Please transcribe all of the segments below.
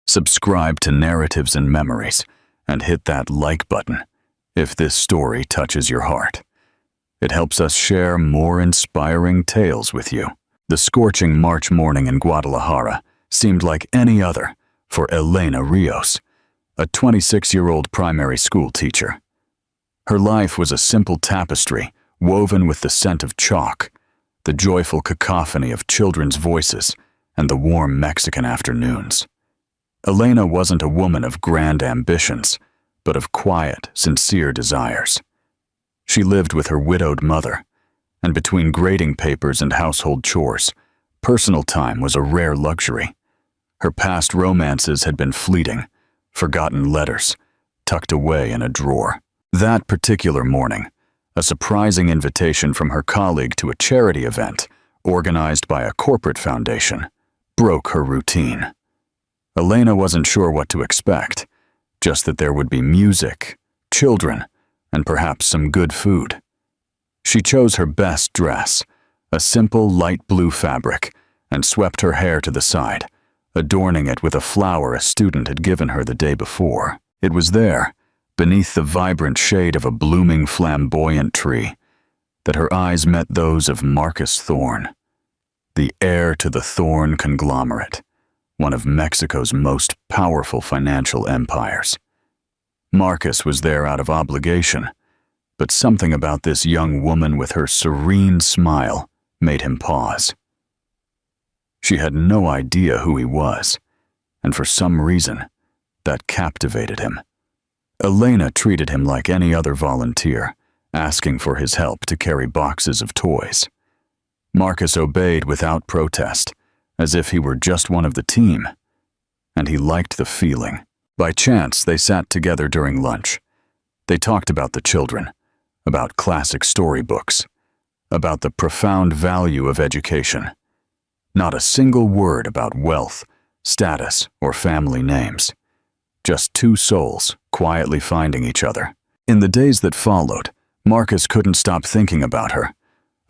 subscribe to Narratives and Memories, and hit that like button if this story touches your heart. It helps us share more inspiring tales with you. The scorching March morning in Guadalajara seemed like any other for Elena Rios, a 26-year-old primary school teacher. Her life was a simple tapestry woven with the scent of chalk, the joyful cacophony of children's voices, and the warm Mexican afternoons. Elena wasn't a woman of grand ambitions, but of quiet, sincere desires. She lived with her widowed mother, and between grading papers and household chores, personal time was a rare luxury. Her past romances had been fleeting, forgotten letters, tucked away in a drawer. That particular morning, a surprising invitation from her colleague to a charity event, organized by a corporate foundation, broke her routine. Elena wasn't sure what to expect, just that there would be music, children, and perhaps some good food. She chose her best dress, a simple light blue fabric, and swept her hair to the side, adorning it with a flower a student had given her the day before. It was there, beneath the vibrant shade of a blooming flamboyant tree, that her eyes met those of Marcus Thorne, the heir to the Thorne conglomerate, one of Mexico's most powerful financial empires. Marcus was there out of obligation, but something about this young woman with her serene smile made him pause. She had no idea who he was, and for some reason, that captivated him. Elena treated him like any other volunteer, asking for his help to carry boxes of toys. Marcus obeyed without protest, as if he were just one of the team, and he liked the feeling. By chance, they sat together during lunch. They talked about the children, about classic storybooks, about the profound value of education. Not a single word about wealth, status, or family names. Just two souls quietly finding each other. In the days that followed, Marcus couldn't stop thinking about her.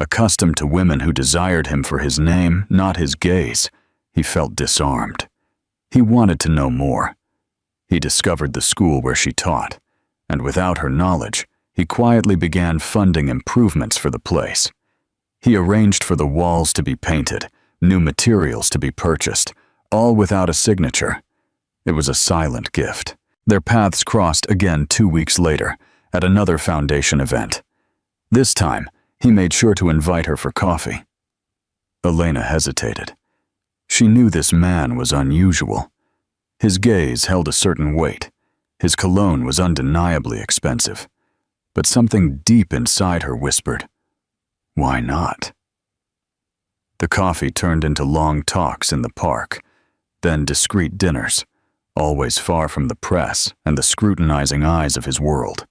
Accustomed to women who desired him for his name, not his gaze, he felt disarmed. He wanted to know more. He discovered the school where she taught, and without her knowledge, he quietly began funding improvements for the place. He arranged for the walls to be painted, new materials to be purchased, all without a signature. It was a silent gift. Their paths crossed again 2 weeks later at another foundation event. This time, he made sure to invite her for coffee. Elena hesitated. She knew this man was unusual. His gaze held a certain weight. His cologne was undeniably expensive. But something deep inside her whispered, "Why not?" The coffee turned into long talks in the park, then discreet dinners, always far from the press and the scrutinizing eyes of his world.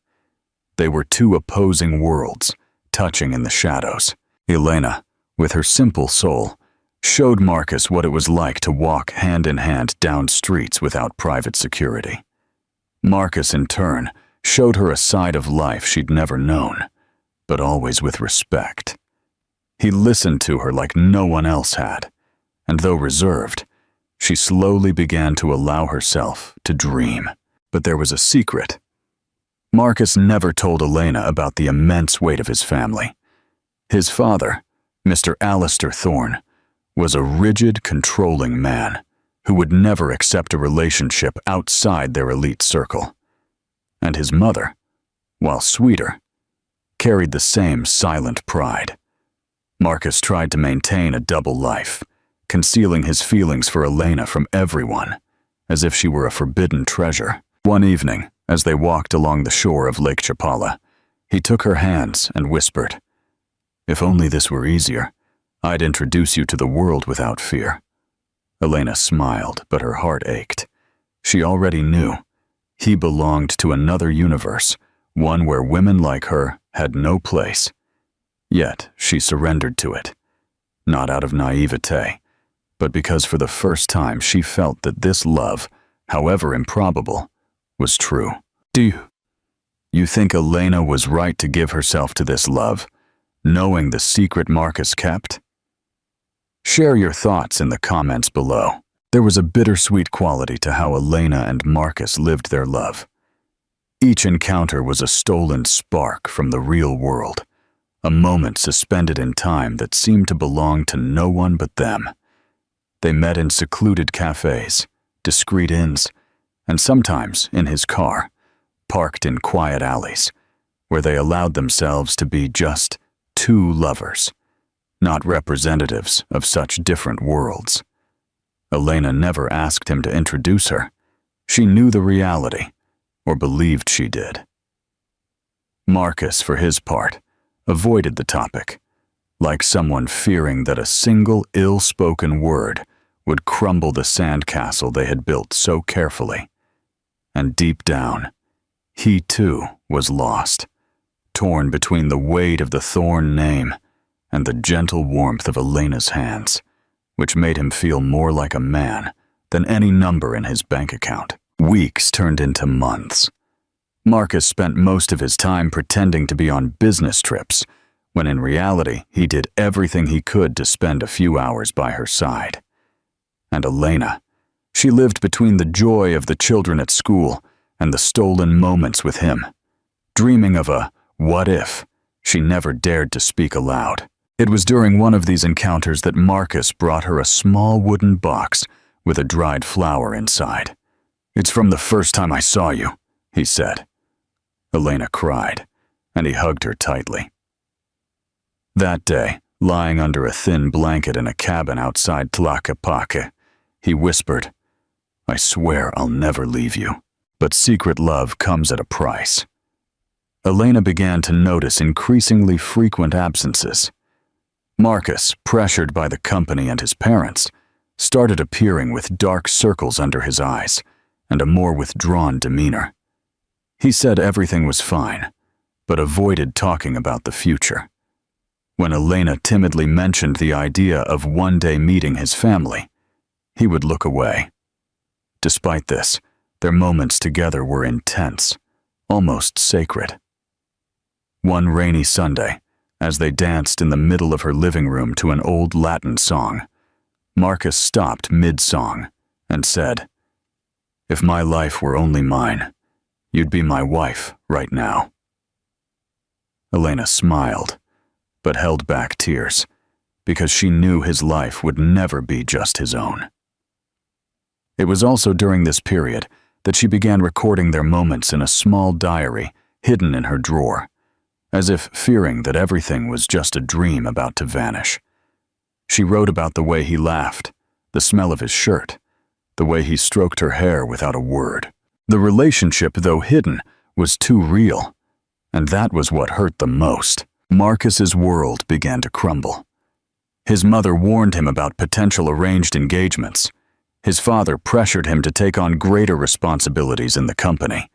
They were two opposing worlds, touching in the shadows. Elena, with her simple soul, showed Marcus what it was like to walk hand in hand down streets without private security. Marcus, in turn, showed her a side of life she'd never known, but always with respect. He listened to her like no one else had, and though reserved, she slowly began to allow herself to dream. But there was a secret. Marcus never told Elena about the immense weight of his family. His father, Mr. Alistair Thorne, was a rigid, controlling man who would never accept a relationship outside their elite circle. And his mother, while sweeter, carried the same silent pride. Marcus tried to maintain a double life, concealing his feelings for Elena from everyone, as if she were a forbidden treasure. One evening, as they walked along the shore of Lake Chapala, he took her hands and whispered, "If only this were easier, I'd introduce you to the world without fear." Elena smiled, but her heart ached. She already knew. He belonged to another universe, one where women like her had no place. Yet she surrendered to it, not out of naivete, but because for the first time she felt that this love, however improbable, was true. Do you think Elena was right to give herself to this love, knowing the secret Marcus kept? Share your thoughts in the comments below. There was a bittersweet quality to how Elena and Marcus lived their love. Each encounter was a stolen spark from the real world, a moment suspended in time that seemed to belong to no one but them. They met in secluded cafes, discreet inns, and sometimes in his car, parked in quiet alleys, where they allowed themselves to be just two lovers, not representatives of such different worlds. Elena never asked him to introduce her. She knew the reality, or believed she did. Marcus, for his part, avoided the topic, like someone fearing that a single ill-spoken word would crumble the sandcastle they had built so carefully. And deep down, he too was lost, torn between the weight of the Thorn name and the gentle warmth of Elena's hands, which made him feel more like a man than any number in his bank account. Weeks turned into months. Marcus spent most of his time pretending to be on business trips, when in reality he did everything he could to spend a few hours by her side. And Elena, she lived between the joy of the children at school and the stolen moments with him, dreaming of a what if she never dared to speak aloud. It was during one of these encounters that Marcus brought her a small wooden box with a dried flower inside. "It's from the first time I saw you," he said. Elena cried, and he hugged her tightly. That day, lying under a thin blanket in a cabin outside Tlaquepaque, he whispered, "I swear I'll never leave you." But secret love comes at a price. Elena began to notice increasingly frequent absences. Marcus, pressured by the company and his parents, started appearing with dark circles under his eyes and a more withdrawn demeanor. He said everything was fine, but avoided talking about the future. When Elena timidly mentioned the idea of one day meeting his family, he would look away. Despite this, their moments together were intense, almost sacred. One rainy Sunday, as they danced in the middle of her living room to an old Latin song, Marcus stopped mid-song and said, "If my life were only mine, you'd be my wife right now." Elena smiled, but held back tears, because she knew his life would never be just his own. It was also during this period that she began recording their moments in a small diary hidden in her drawer, as if fearing that everything was just a dream about to vanish. She wrote about the way he laughed, the smell of his shirt, the way he stroked her hair without a word. The relationship, though hidden, was too real, and that was what hurt the most. Marcus's world began to crumble. His mother warned him about potential arranged engagements. His father pressured him to take on greater responsibilities in the company,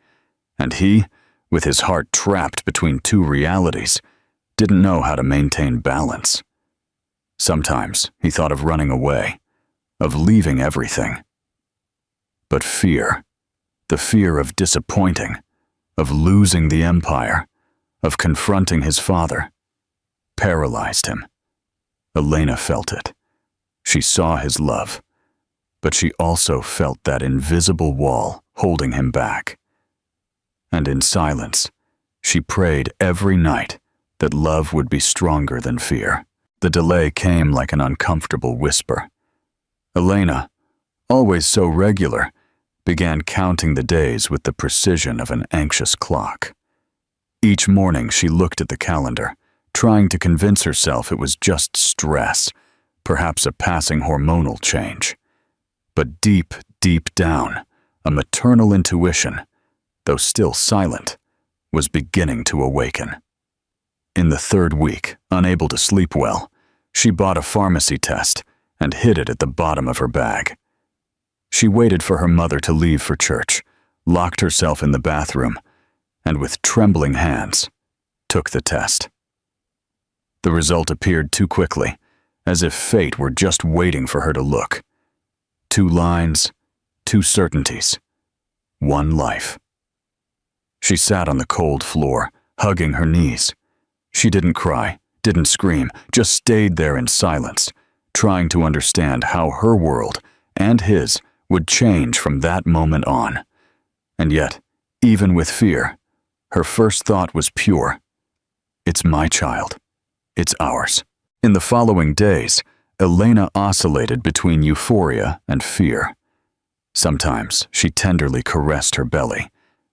and he, with his heart trapped between two realities, didn't know how to maintain balance. Sometimes he thought of running away, of leaving everything. But fear, the fear of disappointing, of losing the empire, of confronting his father, paralyzed him. Elena felt it. She saw his love, but she also felt that invisible wall holding him back. And in silence, she prayed every night that love would be stronger than fear. The delay came like an uncomfortable whisper. Elena, always so regular, began counting the days with the precision of an anxious clock. Each morning she looked at the calendar, trying to convince herself it was just stress, perhaps a passing hormonal change. But deep, deep down, a maternal intuition, though still silent, was beginning to awaken. In the third week, unable to sleep well, she bought a pharmacy test and hid it at the bottom of her bag. She waited for her mother to leave for church, locked herself in the bathroom, and with trembling hands, took the test. The result appeared too quickly, as if fate were just waiting for her to look. 2 lines, 2 certainties, 1 life. She sat on the cold floor, hugging her knees. She didn't cry, didn't scream, just stayed there in silence, trying to understand how her world and his would change from that moment on. And yet, even with fear, her first thought was pure. It's my child. It's ours. In the following days, Elena oscillated between euphoria and fear. Sometimes she tenderly caressed her belly,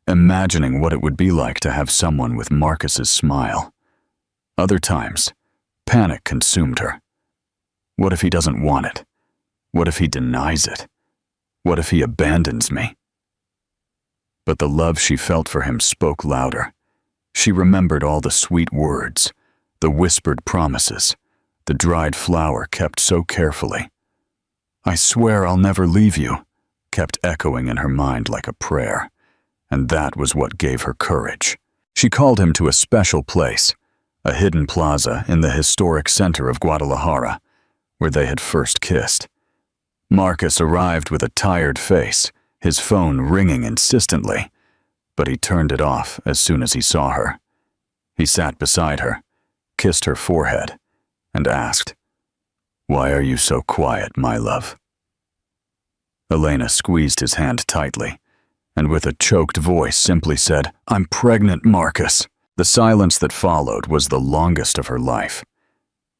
imagining what it would be like to have someone with Marcus's smile. Other times, panic consumed her. What if he doesn't want it? What if he denies it? What if he abandons me? But the love she felt for him spoke louder. She remembered all the sweet words, the whispered promises, the dried flower kept so carefully. "I swear I'll never leave you," kept echoing in her mind like a prayer, and that was what gave her courage. She called him to a special place, a hidden plaza in the historic center of Guadalajara, where they had first kissed. Marcus arrived with a tired face, his phone ringing insistently, but he turned it off as soon as he saw her. He sat beside her, kissed her forehead, and asked, "Why are you so quiet, my love?" Elena squeezed his hand tightly, and with a choked voice simply said, "I'm pregnant, Marcus." The silence that followed was the longest of her life.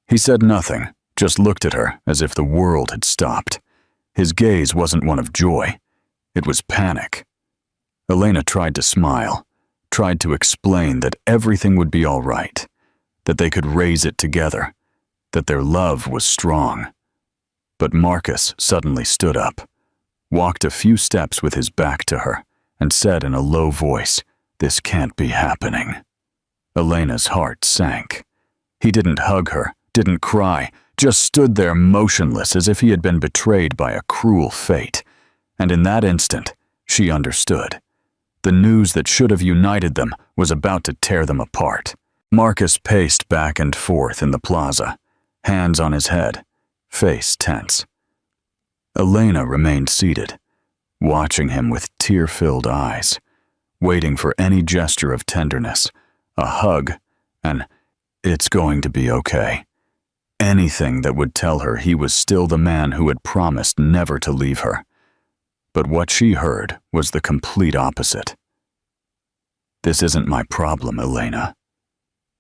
He said nothing, just looked at her as if the world had stopped. His gaze wasn't one of joy, it was panic. Elena tried to smile, tried to explain that everything would be all right, that they could raise it together, that their love was strong. But Marcus suddenly stood up, walked a few steps with his back to her, and said in a low voice, "This can't be happening." Elena's heart sank. He didn't hug her, didn't cry, just stood there motionless as if he had been betrayed by a cruel fate. And in that instant, she understood. The news that should have united them was about to tear them apart. Marcus paced back and forth in the plaza, hands on his head, face tense. Elena remained seated, watching him with tear-filled eyes, waiting for any gesture of tenderness, a hug, and "it's going to be okay." Anything that would tell her he was still the man who had promised never to leave her. But what she heard was the complete opposite. "This isn't my problem, Elena."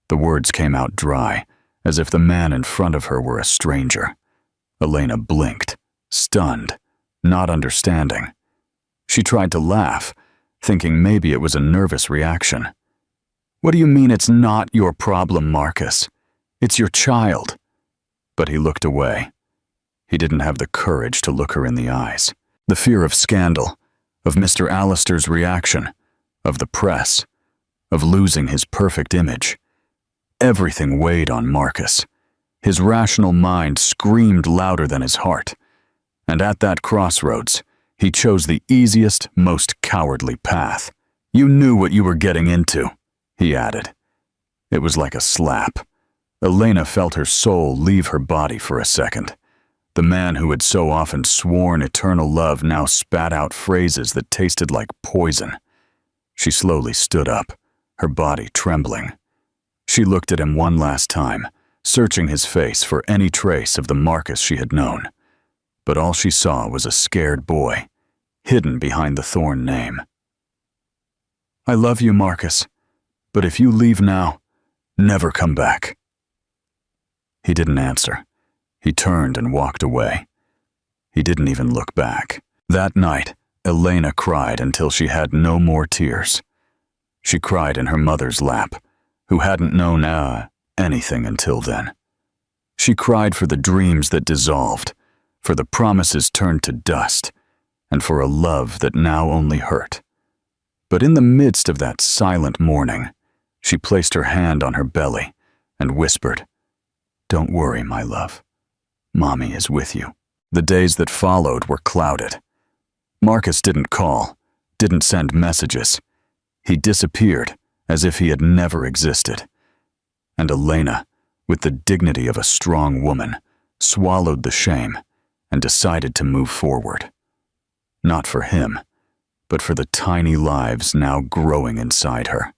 The words came out dry, as if the man in front of her were a stranger. Elena blinked, stunned, not understanding. She tried to laugh, thinking maybe it was a nervous reaction. "What do you mean it's not your problem, Marcus? It's your child." But he looked away. He didn't have the courage to look her in the eyes. The fear of scandal, of Mr. Allister's reaction, of the press, of losing his perfect image. Everything weighed on Marcus. His rational mind screamed louder than his heart. And at that crossroads, he chose the easiest, most cowardly path. "You knew what you were getting into," he added. It was like a slap. Elena felt her soul leave her body for a second. The man who had so often sworn eternal love now spat out phrases that tasted like poison. She slowly stood up, her body trembling. She looked at him one last time, searching his face for any trace of the Marcus she had known. But all she saw was a scared boy, hidden behind the Thorn name. "I love you, Marcus, but if you leave now, never come back." He didn't answer. He turned and walked away. He didn't even look back. That night, Elena cried until she had no more tears. She cried in her mother's lap, who hadn't known anything until then. She cried for the dreams that dissolved, for the promises turned to dust, and for a love that now only hurt. But in the midst of that silent mourning, she placed her hand on her belly and whispered, "Don't worry, my love. Mommy is with you." The days that followed were clouded. Marcus didn't call, didn't send messages. He disappeared as if he had never existed. And Elena, with the dignity of a strong woman, swallowed the shame and decided to move forward. Not for him, but for the tiny lives now growing inside her.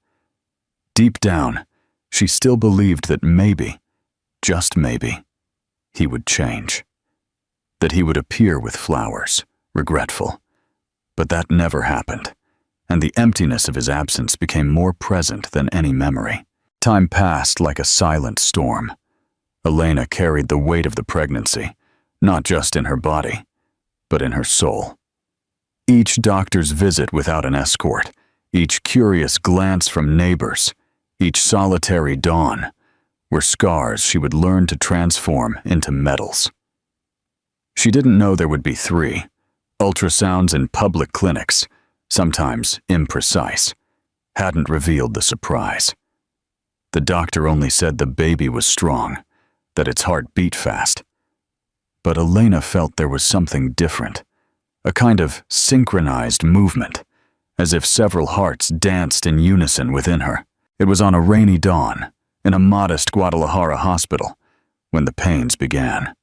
Deep down, she still believed that maybe, just maybe, he would change. that he would appear with flowers, regretful. But that never happened, and the emptiness of his absence became more present than any memory. Time passed like a silent storm. Elena carried the weight of the pregnancy, not just in her body, but in her soul. Each doctor's visit without an escort, each curious glance from neighbors, each solitary dawn, were scars she would learn to transform into medals. She didn't know there would be 3. Ultrasounds in public clinics, sometimes imprecise, hadn't revealed the surprise. The doctor only said the baby was strong, that its heart beat fast. But Elena felt there was something different, a kind of synchronized movement, as if several hearts danced in unison within her. It was on a rainy dawn, in a modest Guadalajara hospital, when the pains began.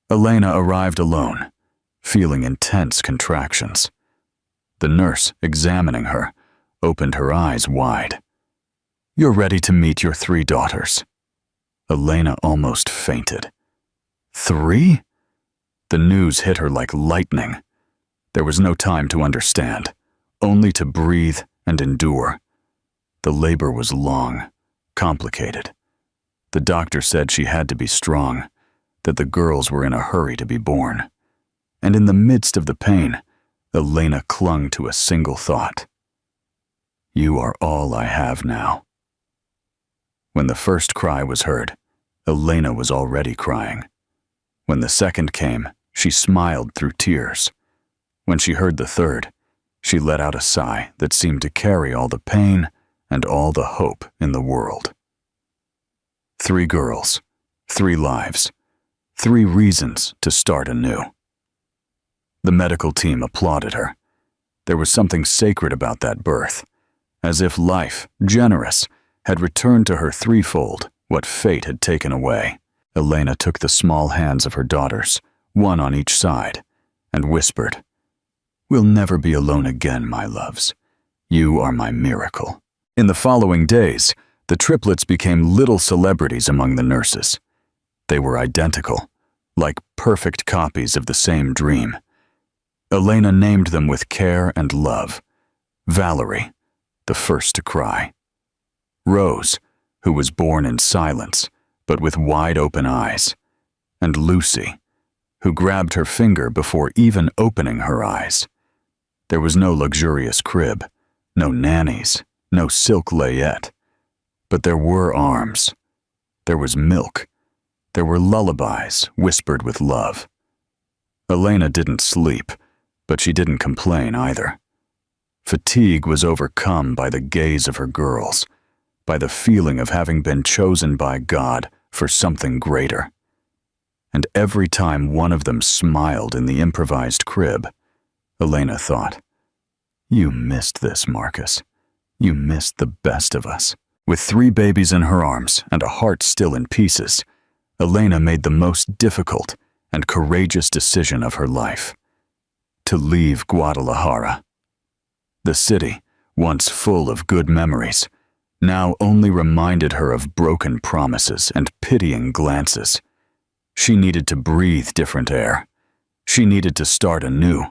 Elena arrived alone, feeling intense contractions. The nurse, examining her, opened her eyes wide. "You're ready to meet your 3 daughters." Elena almost fainted. 3? The news hit her like lightning. There was no time to understand, only to breathe and endure. The labor was long, complicated. The doctor said she had to be strong, that the girls were in a hurry to be born. And in the midst of the pain, Elena clung to a single thought. "You are all I have now." When the first cry was heard, Elena was already crying. When the second came, she smiled through tears. When she heard the third, she let out a sigh that seemed to carry all the pain and all the hope in the world. 3 girls, 3 lives, 3 reasons to start anew. The medical team applauded her. There was something sacred about that birth, as if life, generous, had returned to her threefold what fate had taken away. Elena took the small hands of her daughters, one on each side, and whispered, "We'll never be alone again, my loves. You are my miracle." In the following days, the triplets became little celebrities among the nurses. They were identical, like perfect copies of the same dream. Elena named them with care and love. Valerie, the first to cry. Rose, who was born in silence, but with wide-open eyes. And Lucy, who grabbed her finger before even opening her eyes. There was no luxurious crib, no nannies, no silk layette. But there were arms. There was milk. There were lullabies whispered with love. Elena didn't sleep, but she didn't complain either. Fatigue was overcome by the gaze of her girls, by the feeling of having been chosen by God for something greater. And every time one of them smiled in the improvised crib, Elena thought, "You missed this, Marcus. You missed the best of us." With 3 babies in her arms and a heart still in pieces, Elena made the most difficult and courageous decision of her life: to leave Guadalajara. The city, once full of good memories, now only reminded her of broken promises and pitying glances. She needed to breathe different air. She needed to start anew,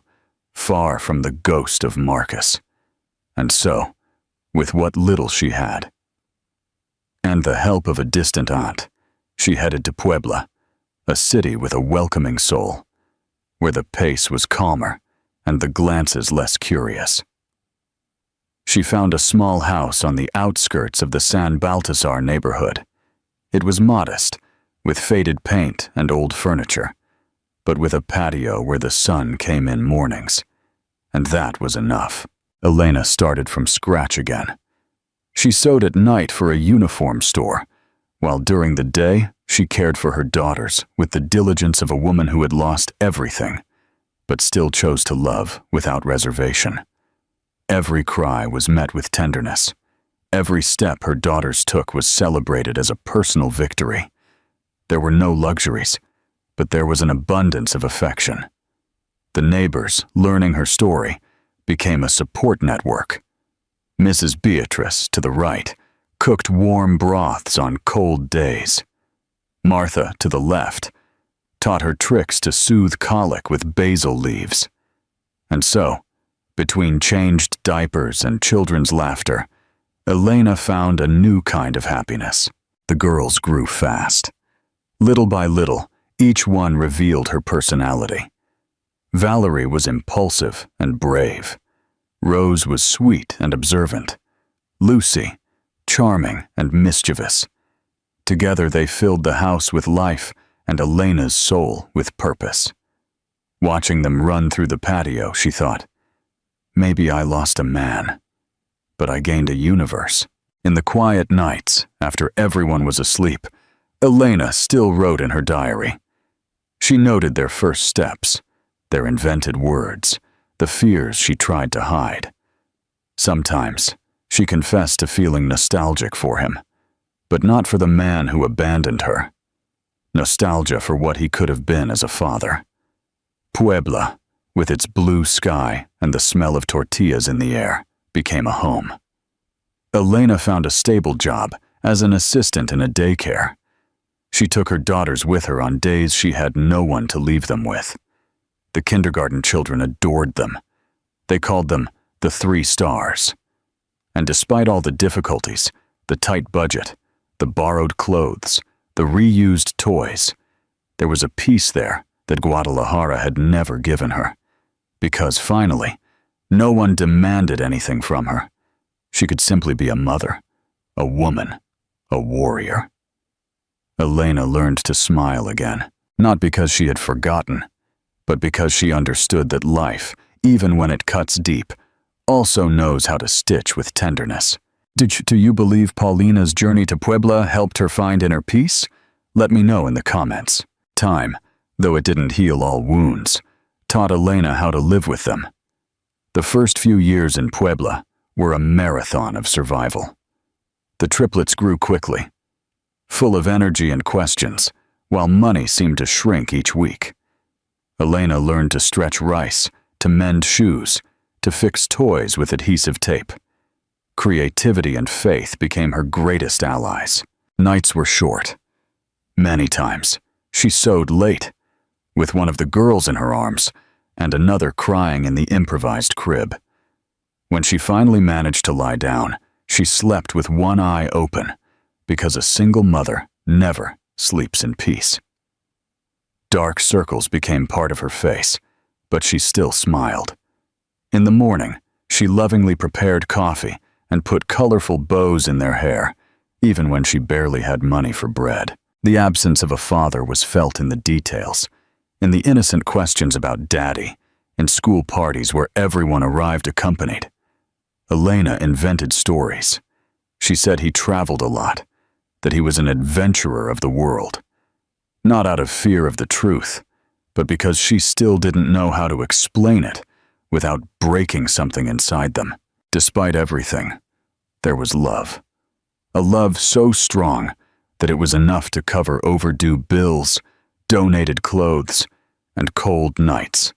far from the ghost of Marcus. And so, with what little she had, and the help of a distant aunt, she headed to Puebla, a city with a welcoming soul, where the pace was calmer and the glances less curious. She found a small house on the outskirts of the San Baltasar neighborhood. It was modest, with faded paint and old furniture, but with a patio where the sun came in mornings. And that was enough. Elena started from scratch again. She sewed at night for a uniform store, while during the day she cared for her daughters with the diligence of a woman who had lost everything, but still chose to love without reservation. Every cry was met with tenderness. Every step her daughters took was celebrated as a personal victory. There were no luxuries, but there was an abundance of affection. The neighbors, learning her story, became a support network. Mrs. Beatrice, to the right, cooked warm broths on cold days. Martha, to the left, taught her tricks to soothe colic with basil leaves. And so, between changed diapers and children's laughter, Elena found a new kind of happiness. The girls grew fast. Little by little, each one revealed her personality. Valerie was impulsive and brave. Rose was sweet and observant. Lucy, charming and mischievous. Together they filled the house with life and Elena's soul with purpose. Watching them run through the patio, she thought, maybe I lost a man, but I gained a universe. In the quiet nights, after everyone was asleep, Elena still wrote in her diary. She noted their first steps, their invented words, the fears she tried to hide. Sometimes, she confessed to feeling nostalgic for him, but not for the man who abandoned her. Nostalgia for what he could have been as a father. Puebla, with its blue sky and the smell of tortillas in the air, became a home. Elena found a stable job as an assistant in a daycare. She took her daughters with her on days she had no one to leave them with. The kindergarten children adored them. They called them the 3 stars. And despite all the difficulties, the tight budget, the borrowed clothes, the reused toys, there was a peace there that Guadalajara had never given her. Because finally, no one demanded anything from her. She could simply be a mother, a woman, a warrior. Elena learned to smile again, not because she had forgotten, but because she understood that life, even when it cuts deep, also knows how to stitch with tenderness. Do you believe Paulina's journey to Puebla helped her find inner peace? Let me know in the comments. Time, though it didn't heal all wounds, taught Elena how to live with them. The first few years in Puebla were a marathon of survival. The triplets grew quickly, full of energy and questions, while money seemed to shrink each week. Elena learned to stretch rice, to mend shoes, to fix toys with adhesive tape. Creativity and faith became her greatest allies. Nights were short. Many times, she sewed late, with one of the girls in her arms and another crying in the improvised crib. When she finally managed to lie down, she slept with one eye open, because a single mother never sleeps in peace. Dark circles became part of her face, but she still smiled. In the morning, she lovingly prepared coffee and put colorful bows in their hair, even when she barely had money for bread. The absence of a father was felt in the details, in the innocent questions about daddy, in school parties where everyone arrived accompanied. Elena invented stories. She said he traveled a lot, that he was an adventurer of the world. Not out of fear of the truth, but because she still didn't know how to explain it without breaking something inside them. Despite everything, there was love. A love so strong that it was enough to cover overdue bills, donated clothes, and cold nights.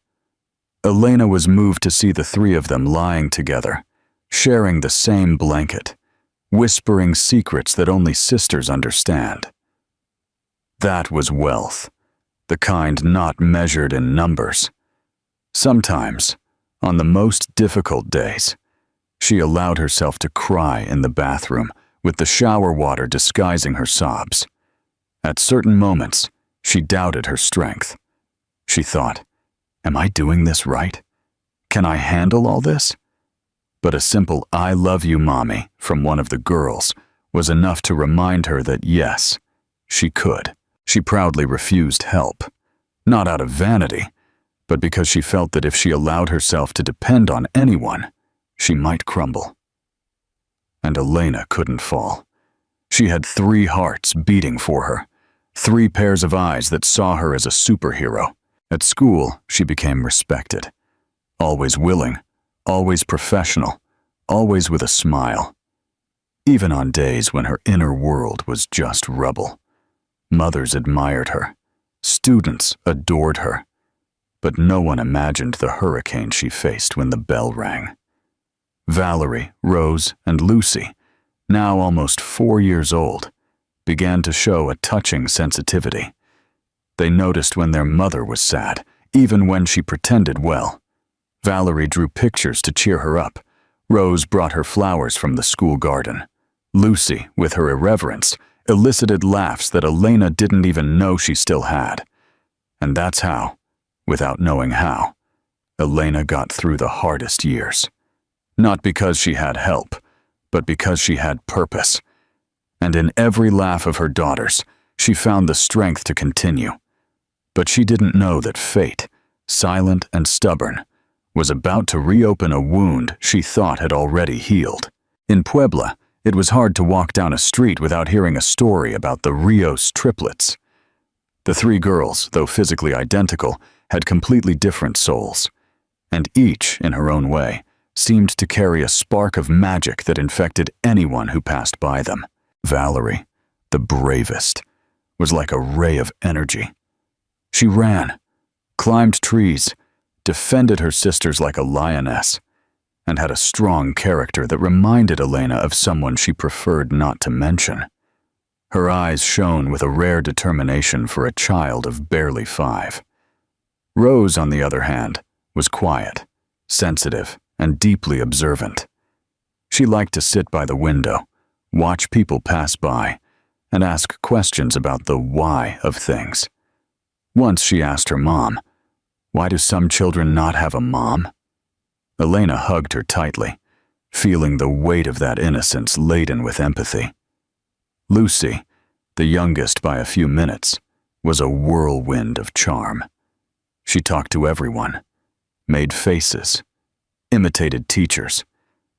Elena was moved to see the 3 of them lying together, sharing the same blanket, whispering secrets that only sisters understand. That was wealth, the kind not measured in numbers. Sometimes, on the most difficult days, she allowed herself to cry in the bathroom with the shower water disguising her sobs. At certain moments, she doubted her strength. She thought, am I doing this right? Can I handle all this? But a simple "I love you, Mommy" from one of the girls was enough to remind her that yes, she could. She proudly refused help, not out of vanity, but because she felt that if she allowed herself to depend on anyone, she might crumble. And Elena couldn't fall. She had 3 hearts beating for her, 3 pairs of eyes that saw her as a superhero. At school, she became respected. Always willing, always professional, always with a smile. Even on days when her inner world was just rubble. Mothers admired her. Students adored her. But no one imagined the hurricane she faced when the bell rang. Valerie, Rose, and Lucy, now almost 4 years old, began to show a touching sensitivity. They noticed when their mother was sad, even when she pretended well. Valerie drew pictures to cheer her up. Rose brought her flowers from the school garden. Lucy, with her irreverence, elicited laughs that Elena didn't even know she still had. And that's how, without knowing how, Elena got through the hardest years. Not because she had help, but because she had purpose. And in every laugh of her daughters, she found the strength to continue. But she didn't know that fate, silent and stubborn, was about to reopen a wound she thought had already healed. In Puebla, it was hard to walk down a street without hearing a story about the Rios triplets. The three girls, though physically identical, had completely different souls, and each, in her own way, seemed to carry a spark of magic that infected anyone who passed by them. Valerie, the bravest, was like a ray of energy. She ran, climbed trees, defended her sisters like a lioness, and had a strong character that reminded Elena of someone she preferred not to mention. Her eyes shone with a rare determination for a child of barely 5. Rose, on the other hand, was quiet, sensitive, and deeply observant. She liked to sit by the window, watch people pass by, and ask questions about the why of things. Once she asked her mom, "Why do some children not have a mom?" Elena hugged her tightly, feeling the weight of that innocence laden with empathy. Lucy, the youngest by a few minutes, was a whirlwind of charm. She talked to everyone, made faces, imitated teachers,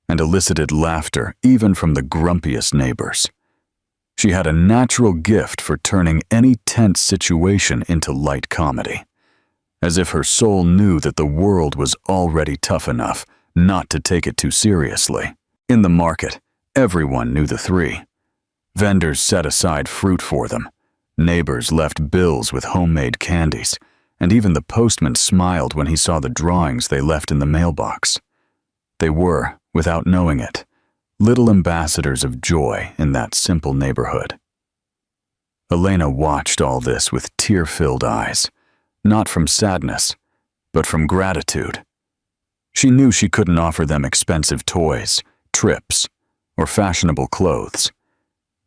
and elicited laughter even from the grumpiest neighbors. She had a natural gift for turning any tense situation into light comedy, as if her soul knew that the world was already tough enough not to take it too seriously. In the market, everyone knew the three. Vendors set aside fruit for them. Neighbors left bills with homemade candies, and even the postman smiled when he saw the drawings they left in the mailbox. They were, without knowing it, little ambassadors of joy in that simple neighborhood. Elena watched all this with tear-filled eyes, not from sadness, but from gratitude. She knew she couldn't offer them expensive toys, trips, or fashionable clothes,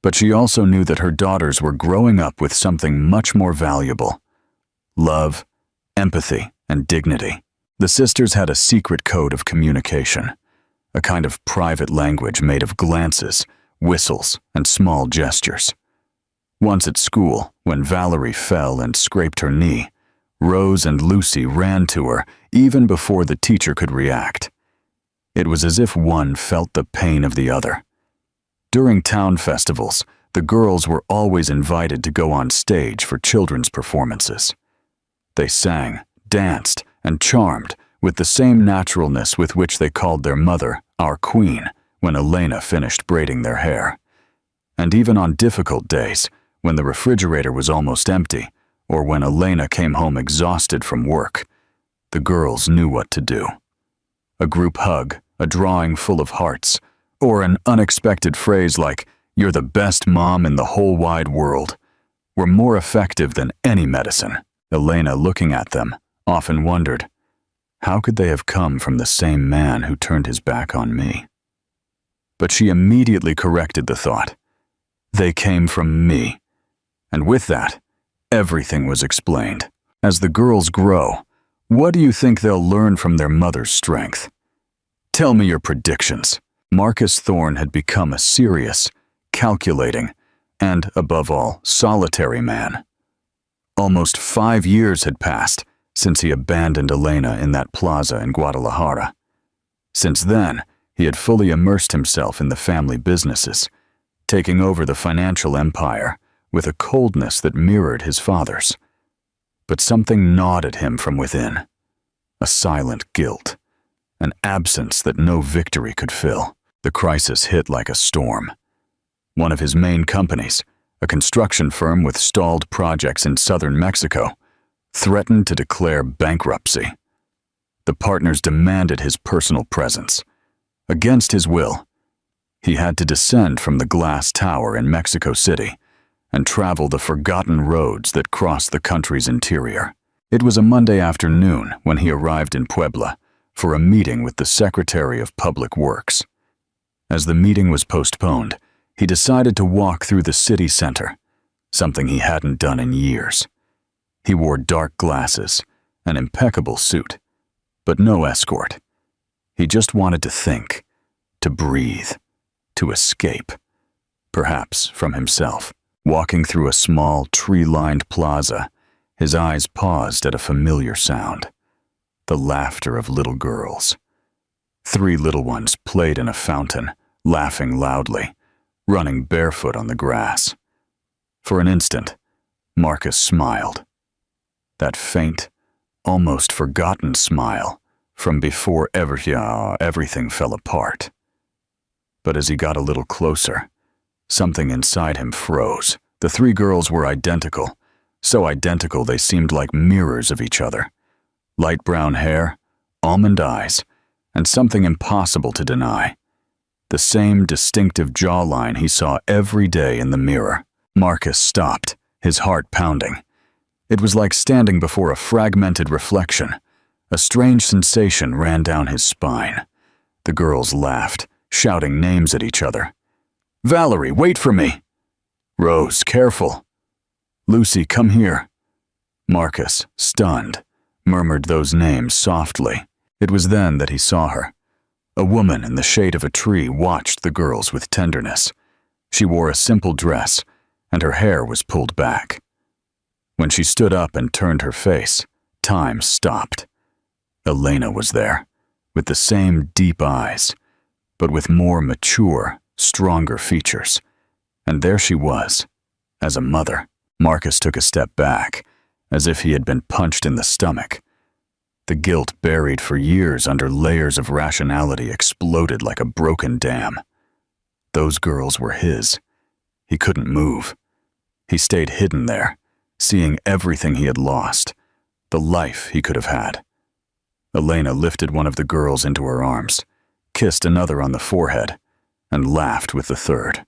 but she also knew that her daughters were growing up with something much more valuable: love, empathy, and dignity. The sisters had a secret code of communication, a kind of private language made of glances, whistles, and small gestures. Once at school, when Valerie fell and scraped her knee, Rose and Lucy ran to her even before the teacher could react. It was as if one felt the pain of the other. During town festivals, the girls were always invited to go on stage for children's performances. They sang, danced, and charmed with the same naturalness with which they called their mother our queen when Elena finished braiding their hair. And even on difficult days, when the refrigerator was almost empty, or when Elena came home exhausted from work, the girls knew what to do. A group hug, a drawing full of hearts, or an unexpected phrase like, "You're the best mom in the whole wide world," were more effective than any medicine. Elena, looking at them, often wondered, how could they have come from the same man who turned his back on me? But she immediately corrected the thought. They came from me. And with that, everything was explained. As the girls grow, what do you think they'll learn from their mother's strength? Tell me your predictions. Marcus Thorne had become a serious, calculating, and, above all, solitary man. Almost 5 years had passed since he abandoned Elena in that plaza in Guadalajara. Since then, he had fully immersed himself in the family businesses, taking over the financial empire with a coldness that mirrored his father's. But something gnawed at him from within, a silent guilt, an absence that no victory could fill. The crisis hit like a storm. One of his main companies, a construction firm with stalled projects in southern Mexico, threatened to declare bankruptcy. The partners demanded his personal presence. Against his will, he had to descend from the glass tower in Mexico City and travel the forgotten roads that cross the country's interior. It was a Monday afternoon when he arrived in Puebla for a meeting with the Secretary of Public Works. As the meeting was postponed, he decided to walk through the city center, something he hadn't done in years. He wore dark glasses, an impeccable suit, but no escort. He just wanted to think, to breathe, to escape, perhaps from himself. Walking through a small, tree-lined plaza, his eyes paused at a familiar sound, the laughter of little girls. 3 little ones played in a fountain, laughing loudly, running barefoot on the grass. For an instant, Marcus smiled. That faint, almost forgotten smile from before everything fell apart. But as he got a little closer, something inside him froze. The 3 girls were identical, so identical they seemed like mirrors of each other. Light brown hair, almond eyes, and something impossible to deny. The same distinctive jawline he saw every day in the mirror. Marcus stopped, his heart pounding. It was like standing before a fragmented reflection. A strange sensation ran down his spine. The girls laughed, shouting names at each other. "Valerie, wait for me!" "Rose, careful!" "Lucy, come here!" Marcus, stunned, murmured those names softly. It was then that he saw her. A woman in the shade of a tree watched the girls with tenderness. She wore a simple dress, and her hair was pulled back. When she stood up and turned her face, time stopped. Elena was there, with the same deep eyes, but with more mature, stronger features. And there she was, as a mother. Marcus took a step back, as if he had been punched in the stomach. The guilt buried for years under layers of rationality exploded like a broken dam. Those girls were his. He couldn't move. He stayed hidden there, seeing everything he had lost, the life he could have had. Elena lifted one of the girls into her arms, kissed another on the forehead, and laughed with the third.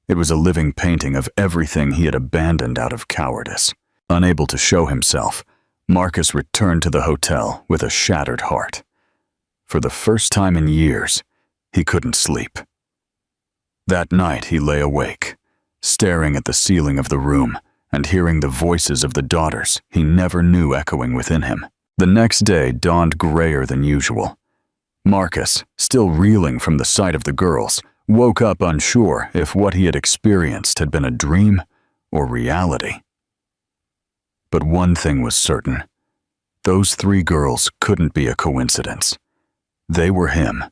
It was a living painting of everything he had abandoned out of cowardice. Unable to show himself, Marcus returned to the hotel with a shattered heart. For the first time in years, he couldn't sleep. That night he lay awake, staring at the ceiling of the room and hearing the voices of the daughters he never knew echoing within him. The next day dawned grayer than usual. Marcus, still reeling from the sight of the girls, woke up unsure if what he had experienced had been a dream or reality. But one thing was certain. Those 3 girls couldn't be a coincidence. They were him,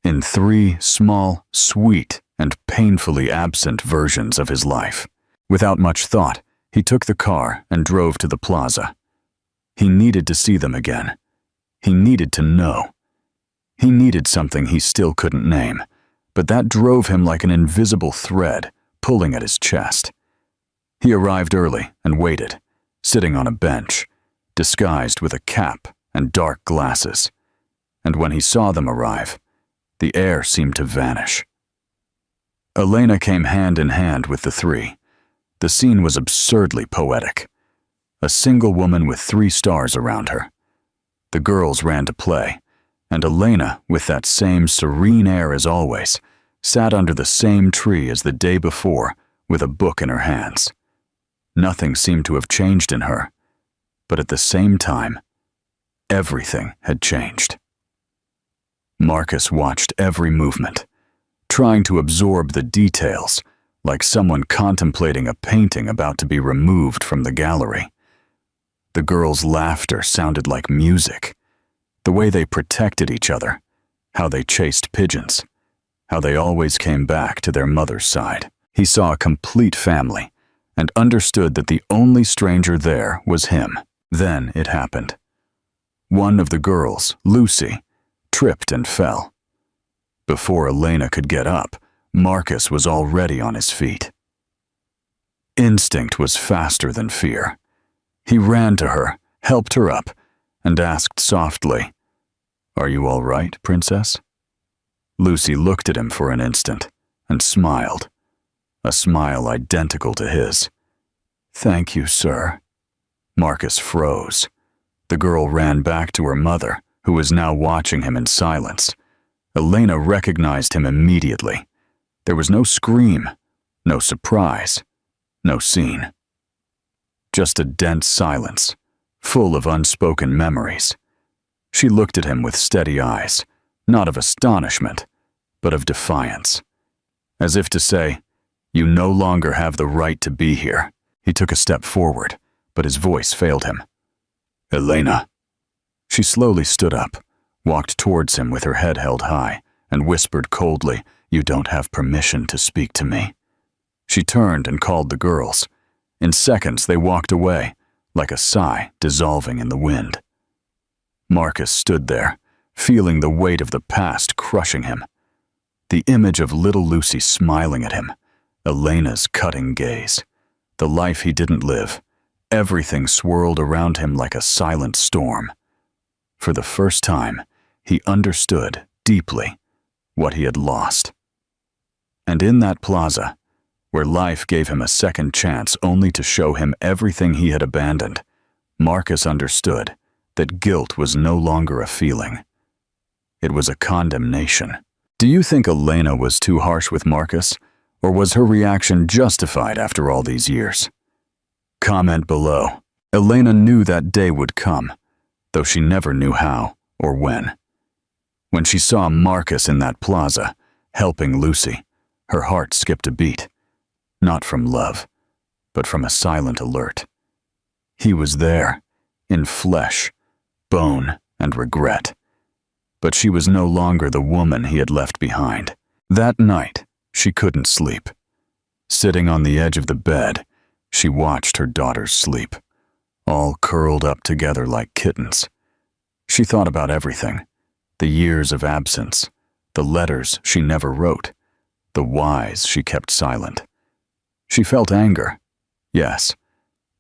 in 3 small, sweet, and painfully absent versions of his life. Without much thought, he took the car and drove to the plaza. He needed to see them again. He needed to know. He needed something he still couldn't name, but that drove him like an invisible thread pulling at his chest. He arrived early and waited, sitting on a bench, disguised with a cap and dark glasses. And when he saw them arrive, the air seemed to vanish. Elena came hand in hand with the 3. The scene was absurdly poetic. A single woman with 3 stars around her. The girls ran to play, and Elena, with that same serene air as always, sat under the same tree as the day before with a book in her hands. Nothing seemed to have changed in her, but at the same time, everything had changed. Marcus watched every movement, trying to absorb the details, like someone contemplating a painting about to be removed from the gallery. The girls' laughter sounded like music. The way they protected each other, how they chased pigeons, how they always came back to their mother's side. He saw a complete family and understood that the only stranger there was him. Then it happened. One of the girls, Lucy, tripped and fell. Before Elena could get up, Marcus was already on his feet. Instinct was faster than fear. He ran to her, helped her up, and asked softly, "Are you all right, princess?" Lucy looked at him for an instant and smiled. a smile identical to his. "Thank you, sir." Marcus froze. The girl ran back to her mother, who was now watching him in silence. Elena recognized him immediately. There was no scream, no surprise, no scene. Just a dense silence, full of unspoken memories. She looked at him with steady eyes, not of astonishment, but of defiance. As if to say, "You no longer have the right to be here." He took a step forward, but his voice failed him. "Elena." She slowly stood up, walked towards him with her head held high, and whispered coldly, "You don't have permission to speak to me." She turned and called the girls. In seconds they walked away, like a sigh dissolving in the wind. Marcus stood there, feeling the weight of the past crushing him. The image of little Lucy smiling at him, Elena's cutting gaze, the life he didn't live, everything swirled around him like a silent storm. For the first time, he understood deeply what he had lost. And in that plaza, where life gave him a second chance only to show him everything he had abandoned, Marcus understood that guilt was no longer a feeling. It was a condemnation. Do you think Elena was too harsh with Marcus, or was her reaction justified after all these years? Comment below. Elena knew that day would come, though she never knew how or when. When she saw Marcus in that plaza, helping Lucy, her heart skipped a beat. Not from love, but from a silent alert. He was there, in flesh, bone, and regret. But she was no longer the woman he had left behind. That night, she couldn't sleep. Sitting on the edge of the bed, she watched her daughters sleep, all curled up together like kittens. She thought about everything, the years of absence, the letters she never wrote, the whys she kept silent. She felt anger, yes,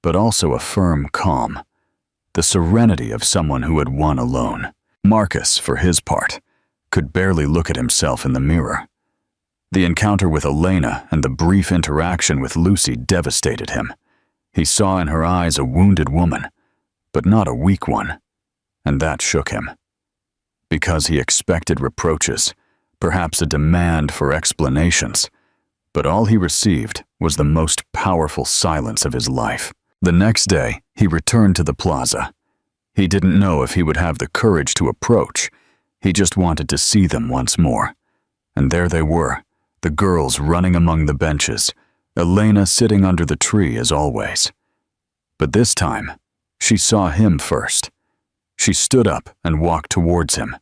but also a firm calm, the serenity of someone who had won alone. Marcus, for his part, could barely look at himself in the mirror. The encounter with Elena and the brief interaction with Lucy devastated him. He saw in her eyes a wounded woman, but not a weak one, and that shook him. Because he expected reproaches, perhaps a demand for explanations, but all he received was the most powerful silence of his life. The next day, he returned to the plaza. He didn't know if he would have the courage to approach. He just wanted to see them once more. And there they were, the girls running among the benches, Elena sitting under the tree as always. But this time, she saw him first. She stood up and walked towards him.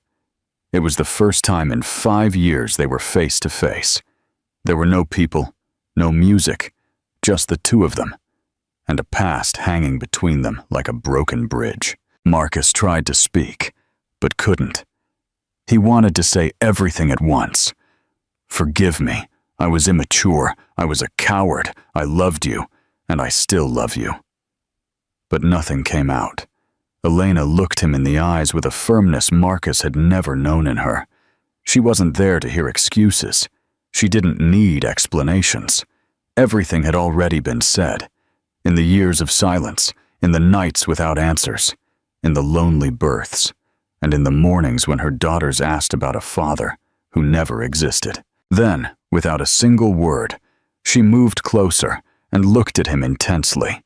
It was the first time in 5 years they were face to face. There were no people, no music, just the two of them, and a past hanging between them like a broken bridge. Marcus tried to speak, but couldn't. He wanted to say everything at once. "Forgive me. I was immature. I was a coward. I loved you, and I still love you." But nothing came out. Elena looked him in the eyes with a firmness Marcus had never known in her. She wasn't there to hear excuses. She didn't need explanations. Everything had already been said. In the years of silence, in the nights without answers, in the lonely births, and in the mornings when her daughters asked about a father who never existed. Then, without a single word, she moved closer and looked at him intensely.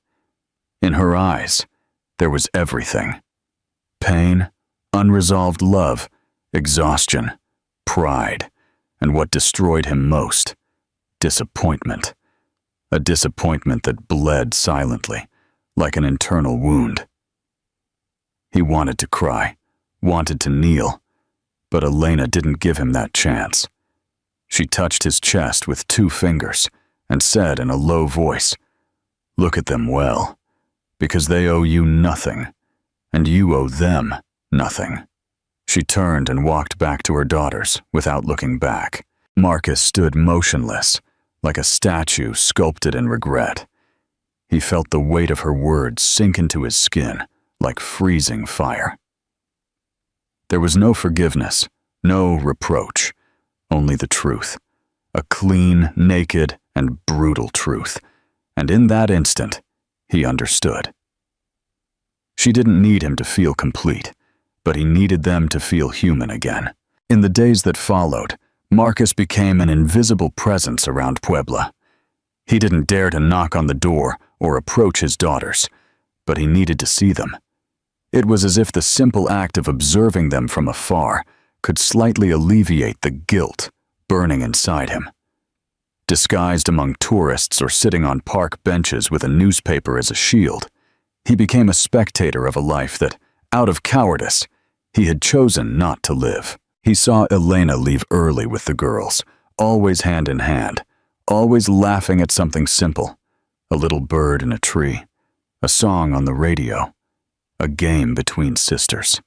In her eyes, there was everything. Pain, unresolved love, exhaustion, pride, and what destroyed him most, disappointment. A disappointment that bled silently, like an internal wound. He wanted to cry, wanted to kneel, but Elena didn't give him that chance. She touched his chest with 2 fingers and said in a low voice, "Look at them well, because they owe you nothing, and you owe them nothing." She turned and walked back to her daughters without looking back. Marcus stood motionless, like a statue sculpted in regret. He felt the weight of her words sink into his skin like freezing fire. There was no forgiveness, no reproach, only the truth. A clean, naked, and brutal truth, and in that instant, he understood. She didn't need him to feel complete, but he needed them to feel human again. In the days that followed, Marcus became an invisible presence around Puebla. He didn't dare to knock on the door or approach his daughters, but he needed to see them. It was as if the simple act of observing them from afar could slightly alleviate the guilt burning inside him. Disguised among tourists or sitting on park benches with a newspaper as a shield, he became a spectator of a life that, out of cowardice, he had chosen not to live. He saw Elena leave early with the girls, always hand in hand, always laughing at something simple, a little bird in a tree, a song on the radio, a game between sisters.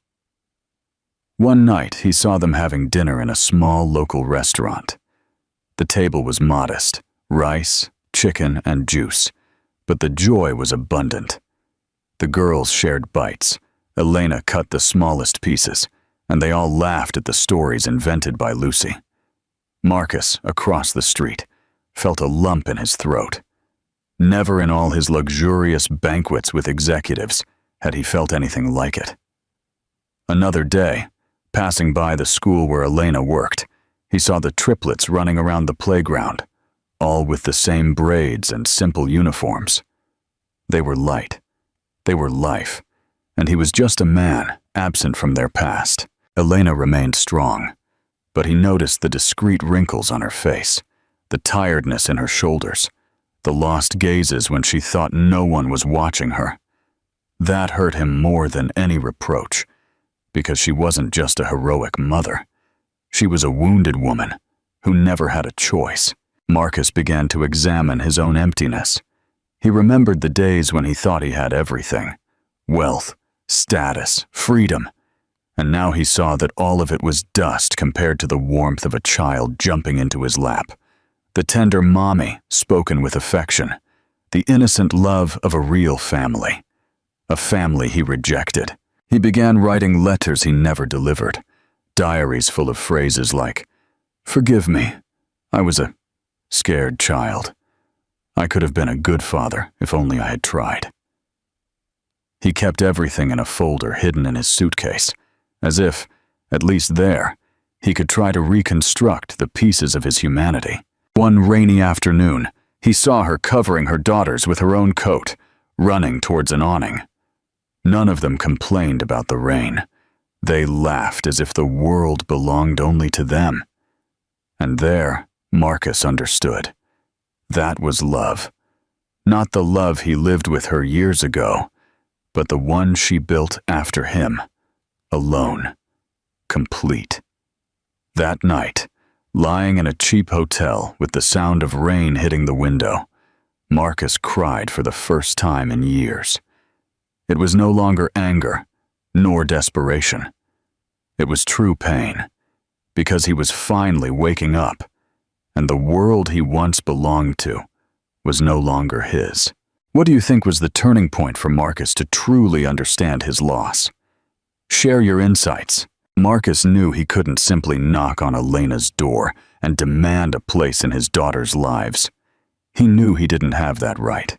One night, he saw them having dinner in a small local restaurant. The table was modest, rice, chicken, and juice, but the joy was abundant. The girls shared bites. Elena cut the smallest pieces, and they all laughed at the stories invented by Lucy. Marcus, across the street, felt a lump in his throat. Never in all his luxurious banquets with executives had he felt anything like it. Another day, passing by the school where Elena worked, he saw the triplets running around the playground, all with the same braids and simple uniforms. They were light. They were life, and he was just a man, absent from their past. Elena remained strong, but he noticed the discreet wrinkles on her face, the tiredness in her shoulders, the lost gazes when she thought no one was watching her. That hurt him more than any reproach, because she wasn't just a heroic mother. She was a wounded woman who never had a choice. Marcus began to examine his own emptiness. He remembered the days when he thought he had everything: wealth, status, freedom. And now he saw that all of it was dust compared to the warmth of a child jumping into his lap, the tender mommy spoken with affection, the innocent love of a real family, a family he rejected. He began writing letters he never delivered, diaries full of phrases like, "Forgive me, I was a scared child. I could have been a good father if only I had tried." He kept everything in a folder hidden in his suitcase, as if, at least there, he could try to reconstruct the pieces of his humanity. One rainy afternoon, he saw her covering her daughters with her own coat, running towards an awning. None of them complained about the rain. They laughed as if the world belonged only to them. And there, Marcus understood. That was love. Not the love he lived with her years ago, but the one she built after him. Alone. Complete. That night, lying in a cheap hotel with the sound of rain hitting the window, Marcus cried for the first time in years. It was no longer anger, nor desperation. It was true pain, because he was finally waking up, and the world he once belonged to was no longer his. What do you think was the turning point for Marcus to truly understand his loss? Share your insights. Marcus knew he couldn't simply knock on Elena's door and demand a place in his daughters' lives. He knew he didn't have that right.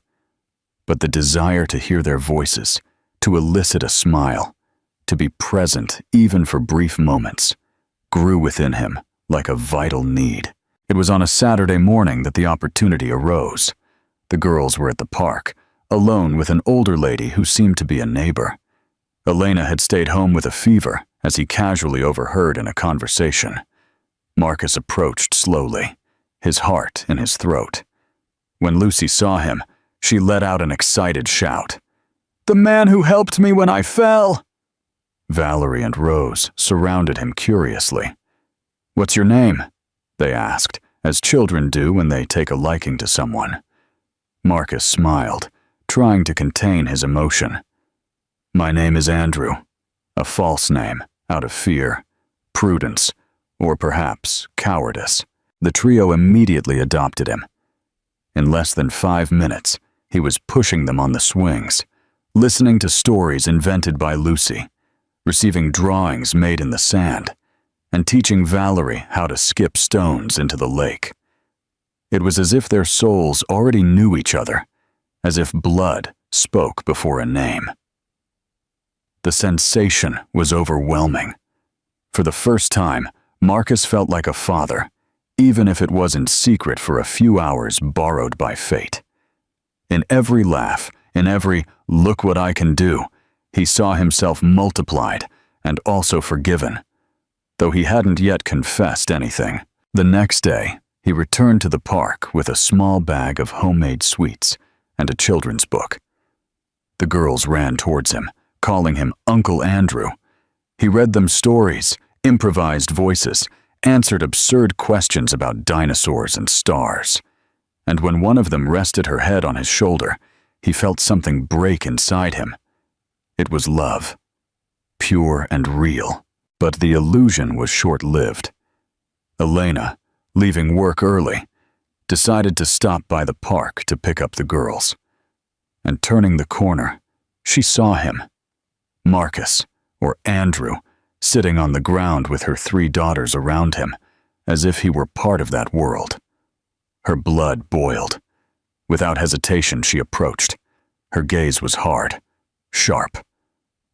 But the desire to hear their voices, to elicit a smile, to be present even for brief moments, grew within him like a vital need. It was on a Saturday morning that the opportunity arose. The girls were at the park, alone with an older lady who seemed to be a neighbor. Elena had stayed home with a fever, as he casually overheard in a conversation. Marcus approached slowly, his heart in his throat. When Lucy saw him, she let out an excited shout. "The man who helped me when I fell!" Valerie and Rose surrounded him curiously. "What's your name?" they asked, as children do when they take a liking to someone. Marcus smiled, trying to contain his emotion. "My name is Andrew," a false name, out of fear, prudence, or perhaps cowardice. The trio immediately adopted him. In less than 5 minutes, he was pushing them on the swings, listening to stories invented by Lucy, receiving drawings made in the sand, and teaching Valerie how to skip stones into the lake. It was as if their souls already knew each other, as if blood spoke before a name. The sensation was overwhelming. For the first time, Marcus felt like a father, even if it was in secret for a few hours borrowed by fate. In every laugh, in every "look what I can do," he saw himself multiplied and also forgiven, though he hadn't yet confessed anything. The next day, he returned to the park with a small bag of homemade sweets and a children's book. The girls ran towards him, calling him Uncle Andrew. He read them stories, improvised voices, answered absurd questions about dinosaurs and stars. And when one of them rested her head on his shoulder, he felt something break inside him. It was love, pure and real. But the illusion was short-lived. Elena, leaving work early, decided to stop by the park to pick up the girls. And turning the corner, she saw him, Marcus, or Andrew, sitting on the ground with her 3 daughters around him, as if he were part of that world. Her blood boiled. Without hesitation, she approached. Her gaze was hard, sharp.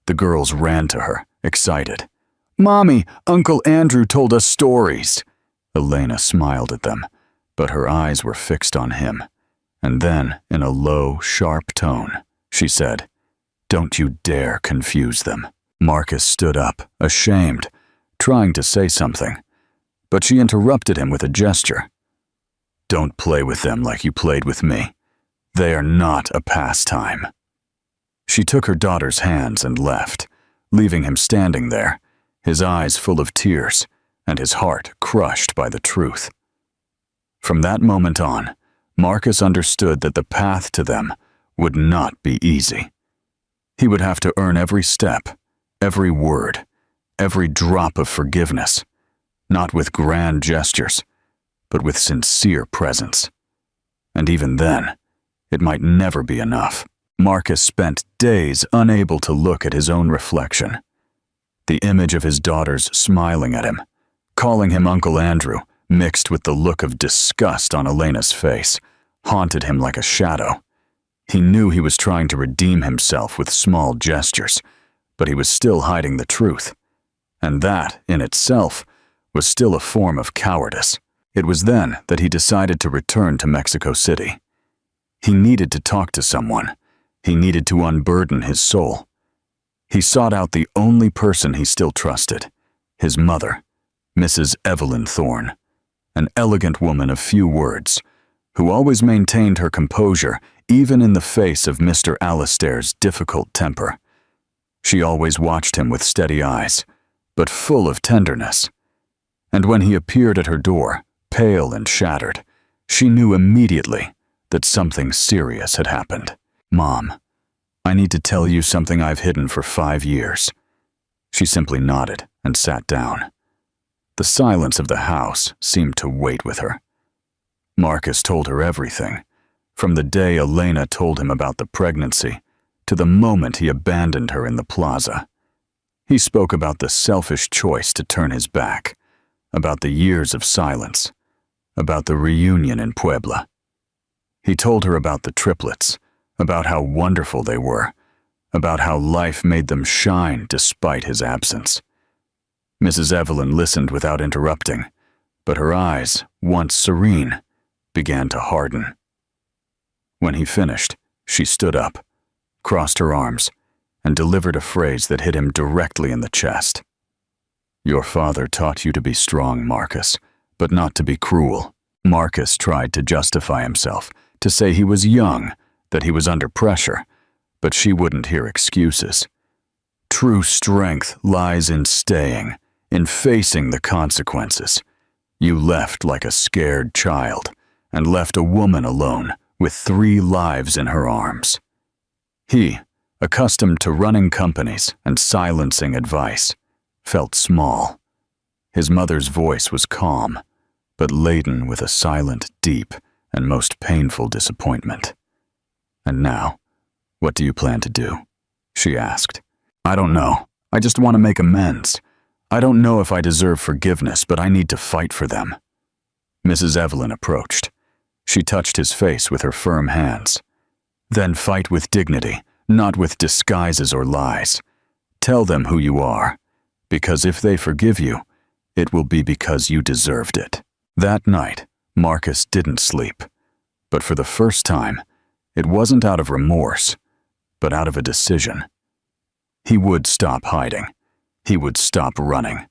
The girls ran to her, excited. "Mommy, Uncle Andrew told us stories." Elena smiled at them, but her eyes were fixed on him. And then, in a low, sharp tone, she said, "Don't you dare confuse them." Marcus stood up, ashamed, trying to say something, but she interrupted him with a gesture. "Don't play with them like you played with me. They are not a pastime." She took her daughter's hands and left, leaving him standing there, his eyes full of tears and his heart crushed by the truth. From that moment on, Marcus understood that the path to them would not be easy. He would have to earn every step, every word, every drop of forgiveness, not with grand gestures, but with sincere presence. And even then, it might never be enough. Marcus spent days unable to look at his own reflection. The image of his daughters smiling at him, calling him Uncle Andrew, mixed with the look of disgust on Elena's face, haunted him like a shadow. He knew he was trying to redeem himself with small gestures, but he was still hiding the truth. And that, in itself, was still a form of cowardice. It was then that he decided to return to Mexico City. He needed to talk to someone. He needed to unburden his soul. He sought out the only person he still trusted, his mother, Mrs. Evelyn Thorne, an elegant woman of few words, who always maintained her composure even in the face of Mr. Alastair's difficult temper. She always watched him with steady eyes, but full of tenderness. And when he appeared at her door, pale and shattered, she knew immediately that something serious had happened. "Mom, I need to tell you something I've hidden for 5 years." She simply nodded and sat down. The silence of the house seemed to wait with her. Marcus told her everything, from the day Elena told him about the pregnancy to the moment he abandoned her in the plaza. He spoke about the selfish choice to turn his back, about the years of silence, about the reunion in Puebla. He told her about the triplets, about how wonderful they were, about how life made them shine despite his absence. Mrs. Evelyn listened without interrupting, but her eyes, once serene, began to harden. When he finished, she stood up, crossed her arms, and delivered a phrase that hit him directly in the chest. "Your father taught you to be strong, Marcus, but not to be cruel." Marcus tried to justify himself, to say he was young, that he was under pressure, but she wouldn't hear excuses. True strength lies in staying, in facing the consequences. You left like a scared child, and left a woman alone with 3 lives in her arms. He, accustomed to running companies and silencing advice, felt small. His mother's voice was calm, but laden with a silent, deep, and most painful disappointment. "And now, what do you plan to do?" she asked. "I don't know. I just want to make amends. I don't know if I deserve forgiveness, but I need to fight for them." Mrs. Evelyn approached. She touched his face with her firm hands. Then fight with dignity, not with disguises or lies. Tell them who you are, because if they forgive you, it will be because you deserved it. That night, Marcus didn't sleep. But for the first time, it wasn't out of remorse, but out of a decision. He would stop hiding. He would stop running.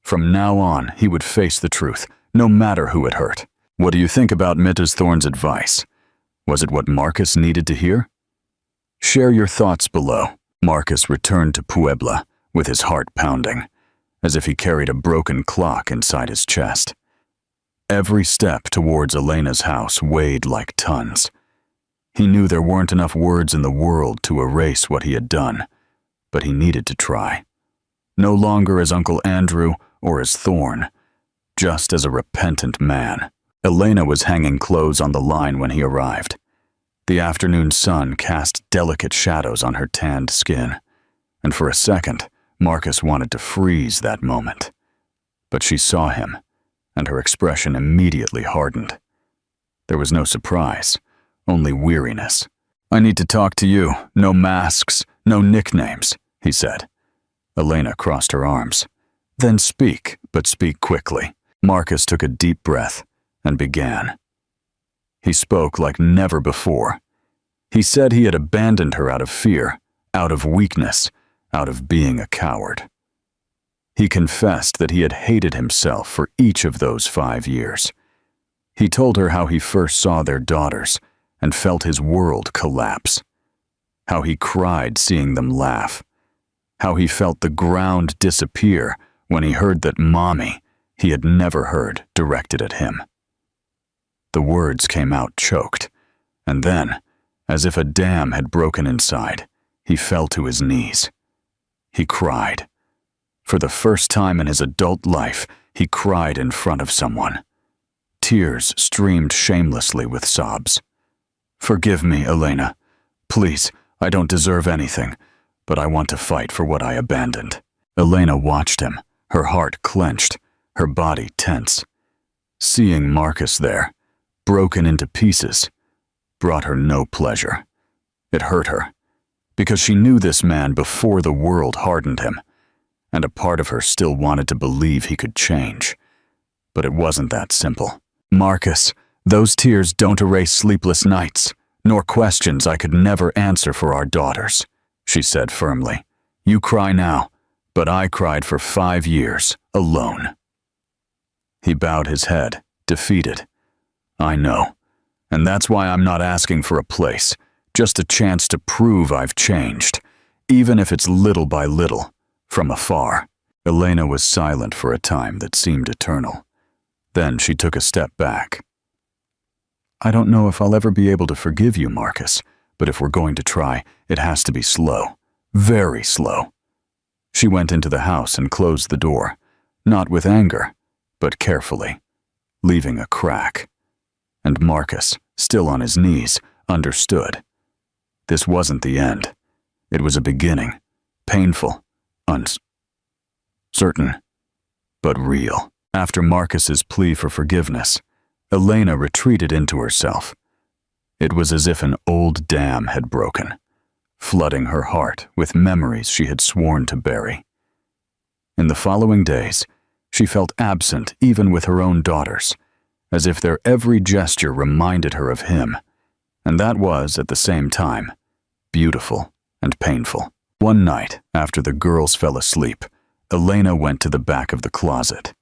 From now on, he would face the truth, no matter who it hurt. What do you think about Mrs. Thorne's advice? Was it what Marcus needed to hear? Share your thoughts below. Marcus returned to Puebla with his heart pounding, as if he carried a broken clock inside his chest. Every step towards Elena's house weighed like tons. He knew there weren't enough words in the world to erase what he had done, but he needed to try. No longer as Uncle Andrew or as Thorne, just as a repentant man. Elena was hanging clothes on the line when he arrived. The afternoon sun cast delicate shadows on her tanned skin, and for a second, Marcus wanted to freeze that moment. But she saw him, and her expression immediately hardened. There was no surprise, only weariness. "I need to talk to you. No masks, no nicknames," he said. Elena crossed her arms. "Then speak, but speak quickly." Marcus took a deep breath and began. He spoke like never before. He said he had abandoned her out of fear, out of weakness, out of being a coward. He confessed that he had hated himself for each of those 5 years. He told her how he first saw their daughters and felt his world collapse, how he cried seeing them laugh, how he felt the ground disappear when he heard that Mommy he had never heard directed at him. The words came out choked, and then, as if a dam had broken inside, he fell to his knees. He cried. For the first time in his adult life, he cried in front of someone. Tears streamed shamelessly with sobs. "Forgive me, Elena. Please, I don't deserve anything, but I want to fight for what I abandoned." Elena watched him, her heart clenched, her body tense. Seeing Marcus there, broken into pieces, brought her no pleasure. It hurt her, because she knew this man before the world hardened him, and a part of her still wanted to believe he could change. But it wasn't that simple. "Marcus, those tears don't erase sleepless nights, nor questions I could never answer for our daughters," she said firmly. "You cry now, but I cried for 5 years, alone." He bowed his head, defeated. "I know, and that's why I'm not asking for a place, just a chance to prove I've changed, even if it's little by little, from afar." Elena was silent for a time that seemed eternal. Then she took a step back. "I don't know if I'll ever be able to forgive you, Marcus, but if we're going to try, it has to be slow, very slow." She went into the house and closed the door, not with anger, but carefully, leaving a crack. And Marcus, still on his knees, understood. This wasn't the end. It was a beginning, painful, uncertain, but real. After Marcus's plea for forgiveness, Elena retreated into herself. It was as if an old dam had broken, flooding her heart with memories she had sworn to bury. In the following days, she felt absent even with her own daughters, as if their every gesture reminded her of him, and that was, at the same time, beautiful and painful. One night, after the girls fell asleep, Elena went to the back of the closet.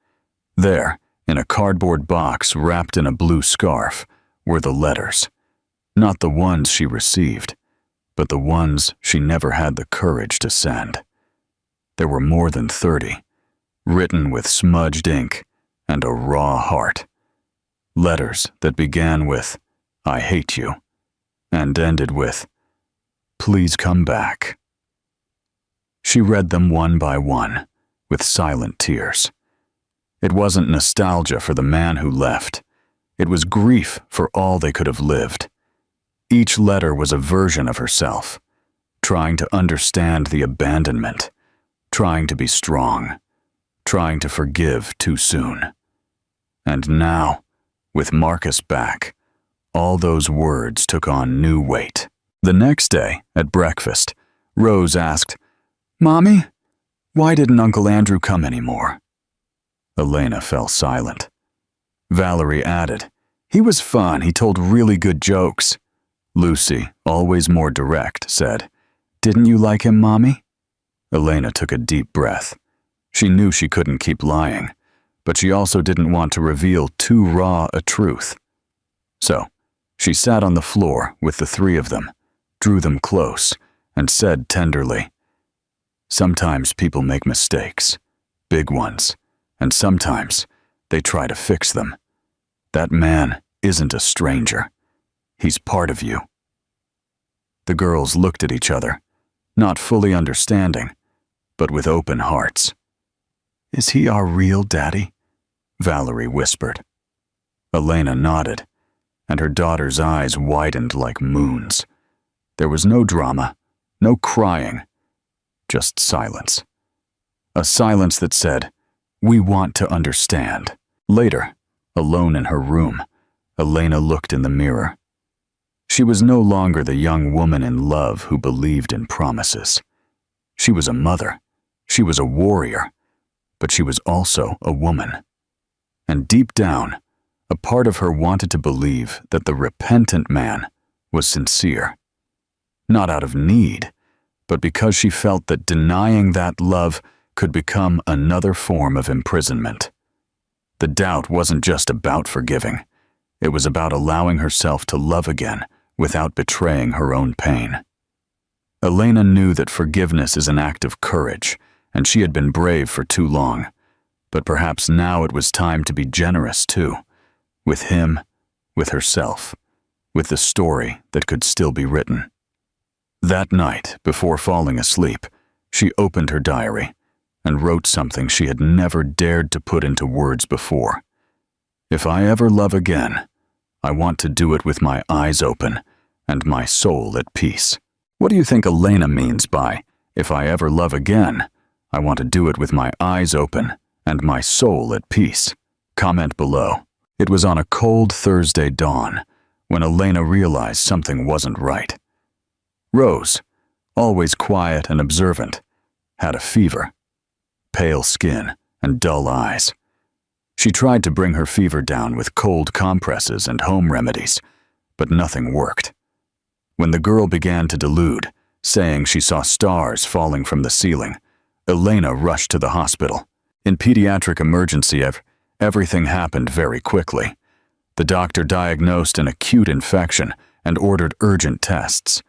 There, in a cardboard box wrapped in a blue scarf, were the letters. Not the ones she received, but the ones she never had the courage to send. There were more than 30, written with smudged ink and a raw heart. Letters that began with, "I hate you," and ended with, "Please come back." She read them one by one, with silent tears. It wasn't nostalgia for the man who left. It was grief for all they could have lived. Each letter was a version of herself, trying to understand the abandonment, trying to be strong, trying to forgive too soon. And now, with Marcus back, All those words took on new weight. The next day, at breakfast, Rose asked, "Mommy, why didn't Uncle Andrew come anymore?" Elena fell silent. Valerie added, "He was fun, he told really good jokes." Lucy, always more direct, said, "Didn't you like him, Mommy?" Elena took a deep breath. She knew she couldn't keep lying, but she also didn't want to reveal too raw a truth. So, she sat on the floor with the three of them, drew them close, and said tenderly, "Sometimes people make mistakes, big ones, and sometimes they try to fix them. That man isn't a stranger. He's part of you." The girls looked at each other, not fully understanding, but with open hearts. "Is he our real daddy?" Valerie whispered. Elena nodded, and her daughter's eyes widened like moons. There was no drama, no crying, just silence. A silence that said, "We want to understand." Later, alone in her room, Elena looked in the mirror. She was no longer the young woman in love who believed in promises. She was a mother, she was a warrior, but she was also a woman. And deep down, a part of her wanted to believe that the repentant man was sincere. Not out of need, but because she felt that denying that love could become another form of imprisonment. The doubt wasn't just about forgiving. It was about allowing herself to love again without betraying her own pain. Elena knew that forgiveness is an act of courage, and she had been brave for too long. But perhaps now it was time to be generous too, with him, with herself, with the story that could still be written. That night, before falling asleep, she opened her diary and wrote something she had never dared to put into words before. "If I ever love again, I want to do it with my eyes open and my soul at peace." What do you think Elena means by, "If I ever love again, I want to do it with my eyes open and my soul at peace"? Comment below. It was on a cold Thursday dawn when Elena realized something wasn't right. Rose, always quiet and observant, had a fever, pale skin and dull eyes. She tried to bring her fever down with cold compresses and home remedies, but nothing worked. When the girl began to delude, saying she saw stars falling from the ceiling, Elena rushed to the hospital. In pediatric emergency, everything happened very quickly. The doctor diagnosed an acute infection and ordered urgent tests.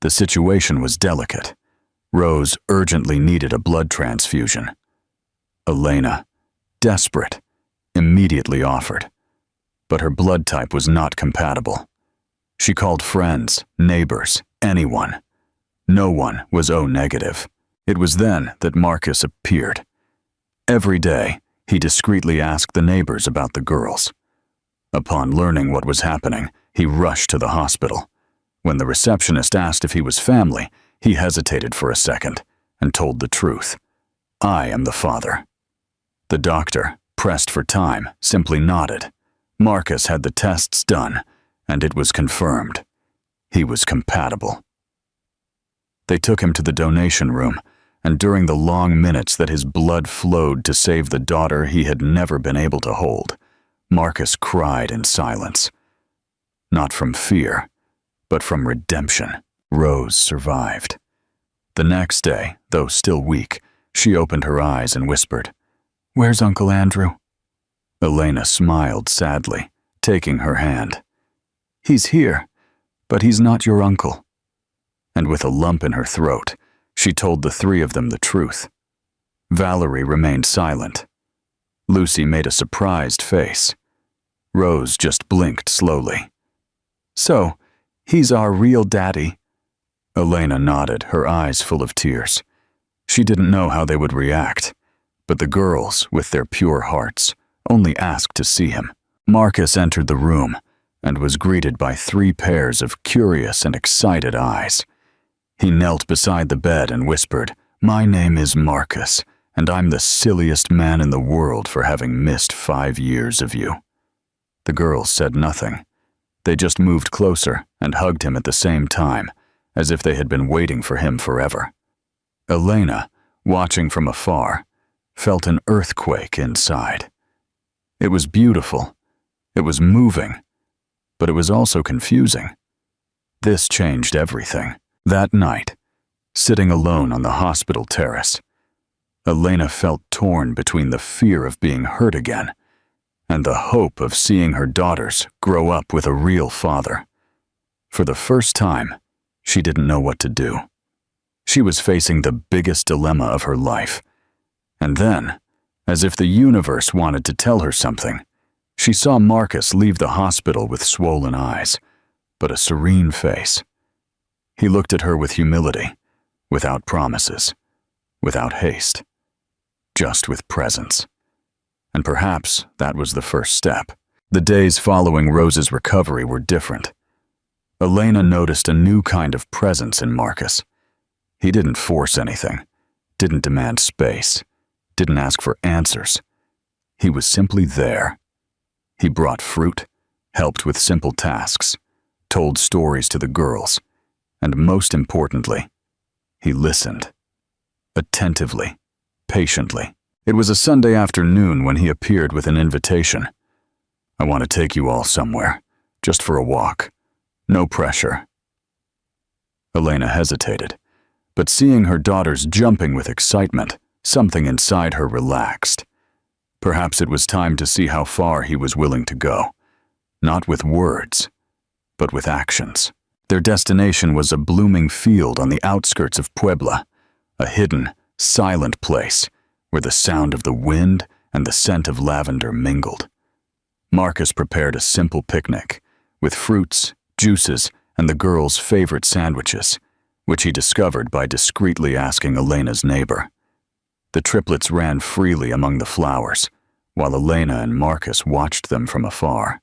The situation was delicate. Rose urgently needed a blood transfusion. Elena, desperate, immediately offered. But her blood type was not compatible. She called friends, neighbors, anyone. No one was O negative. It was then that Marcus appeared. Every day, he discreetly asked the neighbors about the girls. Upon learning what was happening, he rushed to the hospital. When the receptionist asked if he was family, he hesitated for a second and told the truth. "I am the father." The doctor, pressed for time, simply nodded. Marcus had the tests done, and it was confirmed. He was compatible. They took him to the donation room, and during the long minutes that his blood flowed to save the daughter he had never been able to hold, Marcus cried in silence. Not from fear, but from redemption. Rose survived. The next day, though still weak, she opened her eyes and whispered, "Where's Uncle Andrew?" Elena smiled sadly, taking her hand. "He's here, but he's not your uncle." And with a lump in her throat, she told the three of them the truth. Valerie remained silent. Lucy made a surprised face. Rose just blinked slowly. "So, he's our real daddy?" Elena nodded, her eyes full of tears. She didn't know how they would react, but the girls, with their pure hearts, only asked to see him. Marcus entered the room and was greeted by 3 pairs of curious and excited eyes. He knelt beside the bed and whispered, "My name is Marcus, and I'm the silliest man in the world for having missed 5 years of you." The girls said nothing, They just moved closer and hugged him at the same time, as if they had been waiting for him forever. Elena, watching from afar, felt an earthquake inside. It was beautiful. It was moving. But it was also confusing. This changed everything. That night, sitting alone on the hospital terrace, Elena felt torn between the fear of being hurt again and the hope of seeing her daughters grow up with a real father. For the first time, she didn't know what to do. She was facing the biggest dilemma of her life. And then, as if the universe wanted to tell her something, she saw Marcus leave the hospital with swollen eyes, but a serene face. He looked at her with humility, without promises, without haste, just with presence. And perhaps that was the first step. The days following Rose's recovery were different. Elena noticed a new kind of presence in Marcus. He didn't force anything, didn't demand space, didn't ask for answers. He was simply there. He brought fruit, helped with simple tasks, told stories to the girls, and most importantly, he listened. Attentively, patiently. It was a Sunday afternoon when he appeared with an invitation. "I want to take you all somewhere, just for a walk. No pressure." Elena hesitated, but seeing her daughters jumping with excitement, something inside her relaxed. Perhaps it was time to see how far he was willing to go, not with words, but with actions. Their destination was a blooming field on the outskirts of Puebla, a hidden, silent place where the sound of the wind and the scent of lavender mingled. Marcus prepared a simple picnic, with fruits, juices, and the girls' favorite sandwiches, which he discovered by discreetly asking Elena's neighbor. The triplets ran freely among the flowers, while Elena and Marcus watched them from afar.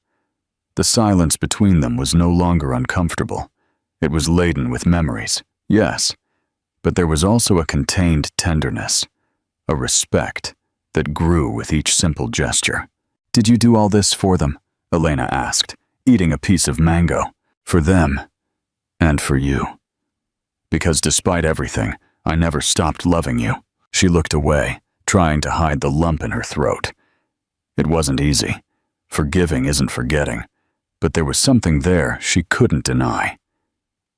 The silence between them was no longer uncomfortable. It was laden with memories, yes, but there was also a contained tenderness, a respect that grew with each simple gesture. "Did you do all this for them?" Elena asked, eating a piece of mango. "For them, and for you. Because despite everything, I never stopped loving you." She looked away, trying to hide the lump in her throat. It wasn't easy. Forgiving isn't forgetting, but there was something there she couldn't deny.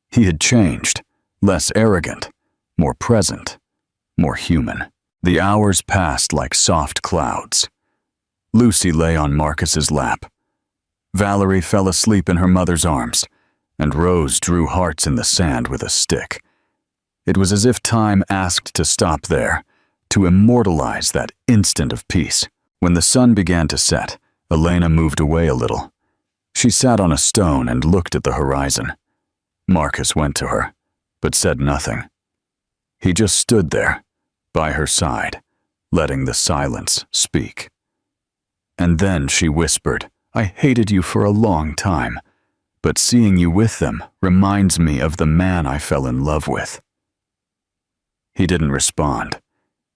He had changed, less arrogant, more present, more human. The hours passed like soft clouds. Lucy lay on Marcus's lap. Valerie fell asleep in her mother's arms, and Rose drew hearts in the sand with a stick. It was as if time asked to stop there, to immortalize that instant of peace. When the sun began to set, Elena moved away a little. She sat on a stone and looked at the horizon. Marcus went to her, but said nothing. He just stood there, by her side, letting the silence speak. And then she whispered, "I hated you for a long time, but seeing you with them reminds me of the man I fell in love with." He didn't respond.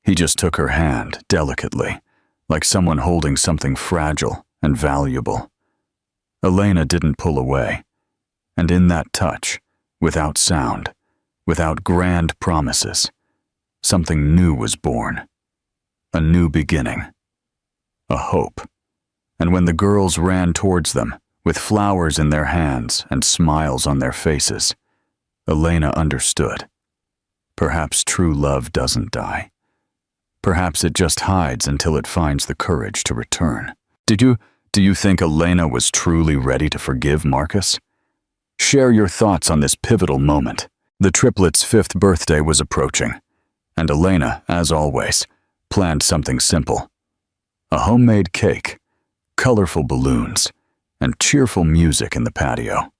He just took her hand delicately, like someone holding something fragile and valuable. Elena didn't pull away, and in that touch, without sound, without grand promises, something new was born. A new beginning. A hope. And when the girls ran towards them, with flowers in their hands and smiles on their faces, Elena understood. Perhaps true love doesn't die. Perhaps it just hides until it finds the courage to return. Do you think Elena was truly ready to forgive Marcus? Share your thoughts on this pivotal moment. The triplets' 5th birthday was approaching, and Elena, as always, planned something simple. A homemade cake, colorful balloons, and cheerful music in the patio.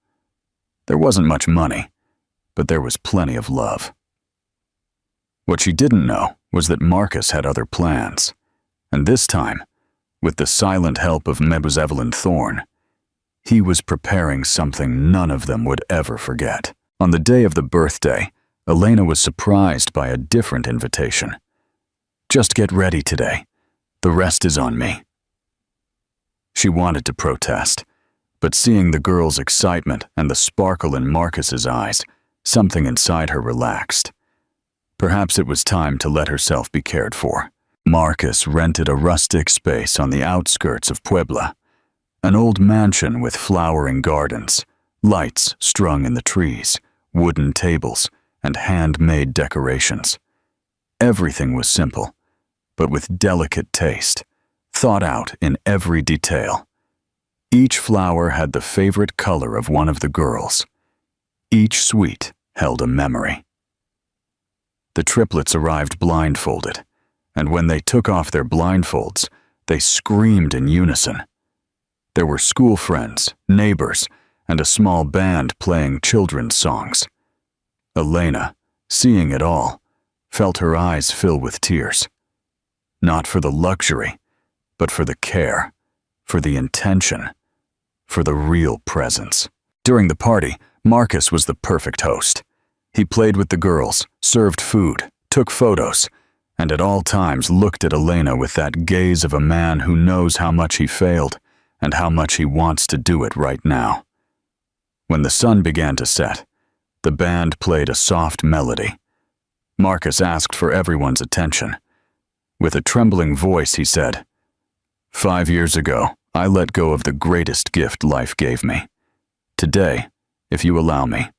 There wasn't much money, but there was plenty of love. What she didn't know was that Marcus had other plans, and this time, with the silent help of Mrs. Evelyn Thorne, he was preparing something none of them would ever forget. On the day of the birthday, Elena was surprised by a different invitation. "Just get ready today. The rest is on me." She wanted to protest, But seeing the girl's excitement and the sparkle in Marcus's eyes, something inside her relaxed. Perhaps it was time to let herself be cared for. Marcus rented a rustic space on the outskirts of Puebla, an old mansion with flowering gardens, lights strung in the trees, wooden tables, and handmade decorations. Everything was simple, but with delicate taste, thought out in every detail. Each flower had the favorite color of one of the girls. Each suite held a memory. The triplets arrived blindfolded, and when they took off their blindfolds, they screamed in unison. There were school friends, neighbors, and a small band playing children's songs. Elena, seeing it all, felt her eyes fill with tears. Not for the luxury, but for the care, for the intention, for the real presence. During the party, Marcus was the perfect host. He played with the girls, served food, took photos, and at all times looked at Elena with that gaze of a man who knows how much he failed and how much he wants to do it right now. When the sun began to set, the band played a soft melody. Marcus asked for everyone's attention. With a trembling voice, he said, "5 years ago, I let go of the greatest gift life gave me. Today, if you allow me,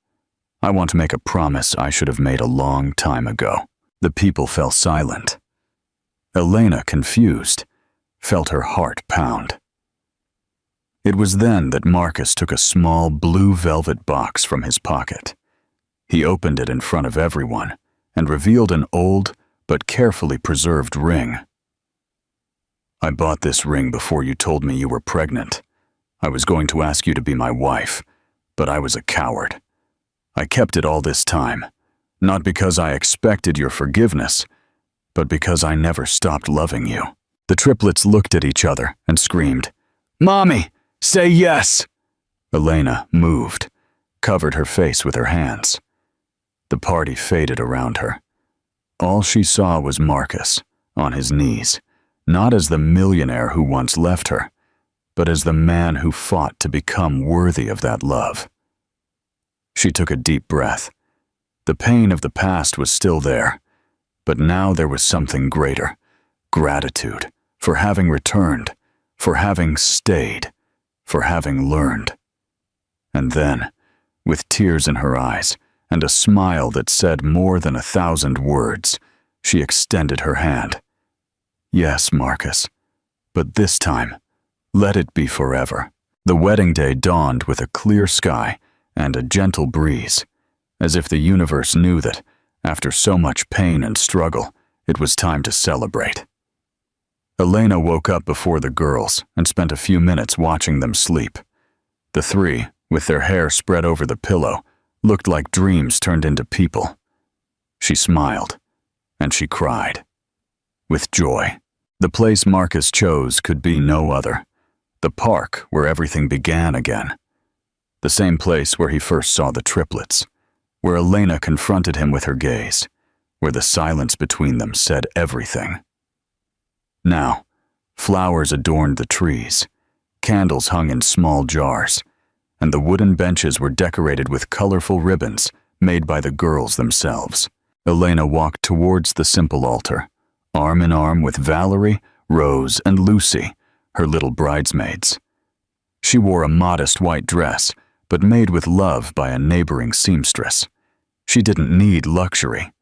I want to make a promise I should have made a long time ago." The people fell silent. Elena, confused, felt her heart pound. It was then that Marcus took a small blue velvet box from his pocket. He opened it in front of everyone and revealed an old but carefully preserved ring. "I bought this ring before you told me you were pregnant. I was going to ask you to be my wife, but I was a coward. I kept it all this time, not because I expected your forgiveness, but because I never stopped loving you." The triplets looked at each other and screamed, "Mommy, say yes!" Elena, moved, covered her face with her hands. The party faded around her. All she saw was Marcus, on his knees, not as the millionaire who once left her, but as the man who fought to become worthy of that love. She took a deep breath. The pain of the past was still there, but now there was something greater: gratitude for having returned, for having stayed, for having learned. And then, with tears in her eyes and a smile that said more than 1,000 words, she extended her hand. "Yes, Marcus, but this time, let it be forever." The wedding day dawned with a clear sky and a gentle breeze, as if the universe knew that, after so much pain and struggle, it was time to celebrate. Elena woke up before the girls and spent a few minutes watching them sleep. The three, with their hair spread over the pillow, looked like dreams turned into people. She smiled, and she cried. With joy. The place Marcus chose could be no other. The park where everything began again. The same place where he first saw the triplets, where Elena confronted him with her gaze, where the silence between them said everything. Now, flowers adorned the trees, candles hung in small jars, and the wooden benches were decorated with colorful ribbons made by the girls themselves. Elena walked towards the simple altar, arm in arm with Valerie, Rose, and Lucy, her little bridesmaids. She wore a modest white dress, but made with love by a neighboring seamstress. She didn't need luxury.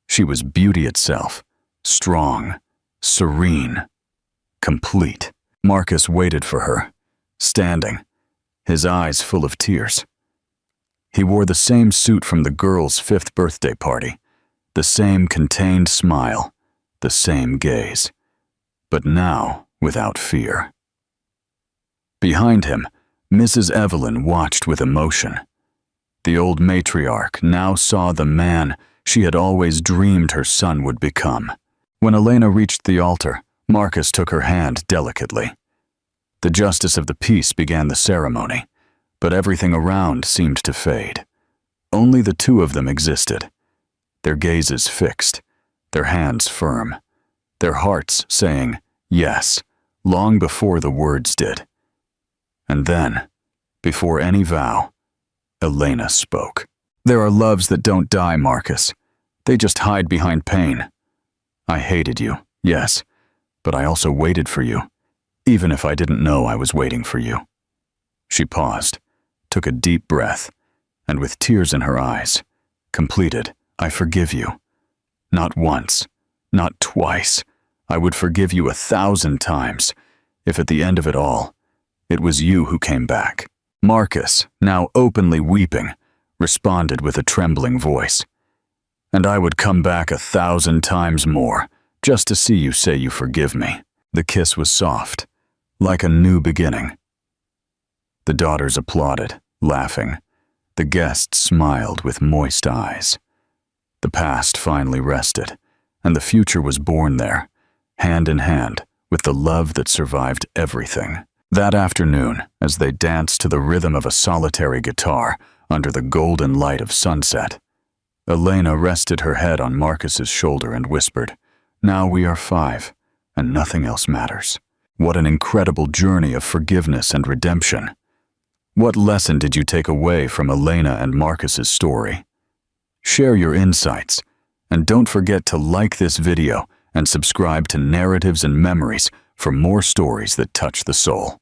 She was beauty itself, strong, serene, complete. Marcus waited for her, standing, his eyes full of tears. He wore the same suit from the girl's 5th birthday party, the same contained smile, the same gaze, but now without fear. Behind him, Mrs. Evelyn watched with emotion. The old matriarch now saw the man she had always dreamed her son would become. When Elena reached the altar, Marcus took her hand delicately. The justice of the peace began the ceremony, but everything around seemed to fade. Only the two of them existed, their gazes fixed, their hands firm, their hearts saying yes, long before the words did. And then, Before any vow, Elena spoke. There are loves that don't die, Marcus. They just hide behind pain. I hated you, yes, but I also waited for you, even if I didn't know I was waiting for you. She paused, took a deep breath, and with tears in her eyes, completed, I forgive you. Not once, not twice. I would forgive you 1,000 times, if at the end of it all, it was you who came back. Marcus, now openly weeping, responded with a trembling voice. And I would come back 1,000 times more, just to see you say you forgive me. The kiss was soft, like a new beginning. The daughters applauded, laughing. The guests smiled with moist eyes. The past finally rested, and the future was born there, hand in hand, with the love that survived everything. That afternoon, as they danced to the rhythm of a solitary guitar under the golden light of sunset, Elena rested her head on Marcus's shoulder and whispered, "Now we are 5, and nothing else matters." What an incredible journey of forgiveness and redemption. What lesson did you take away from Elena and Marcus's story? Share your insights, and don't forget to like this video and subscribe to Narratives and Memories for more stories that touch the soul.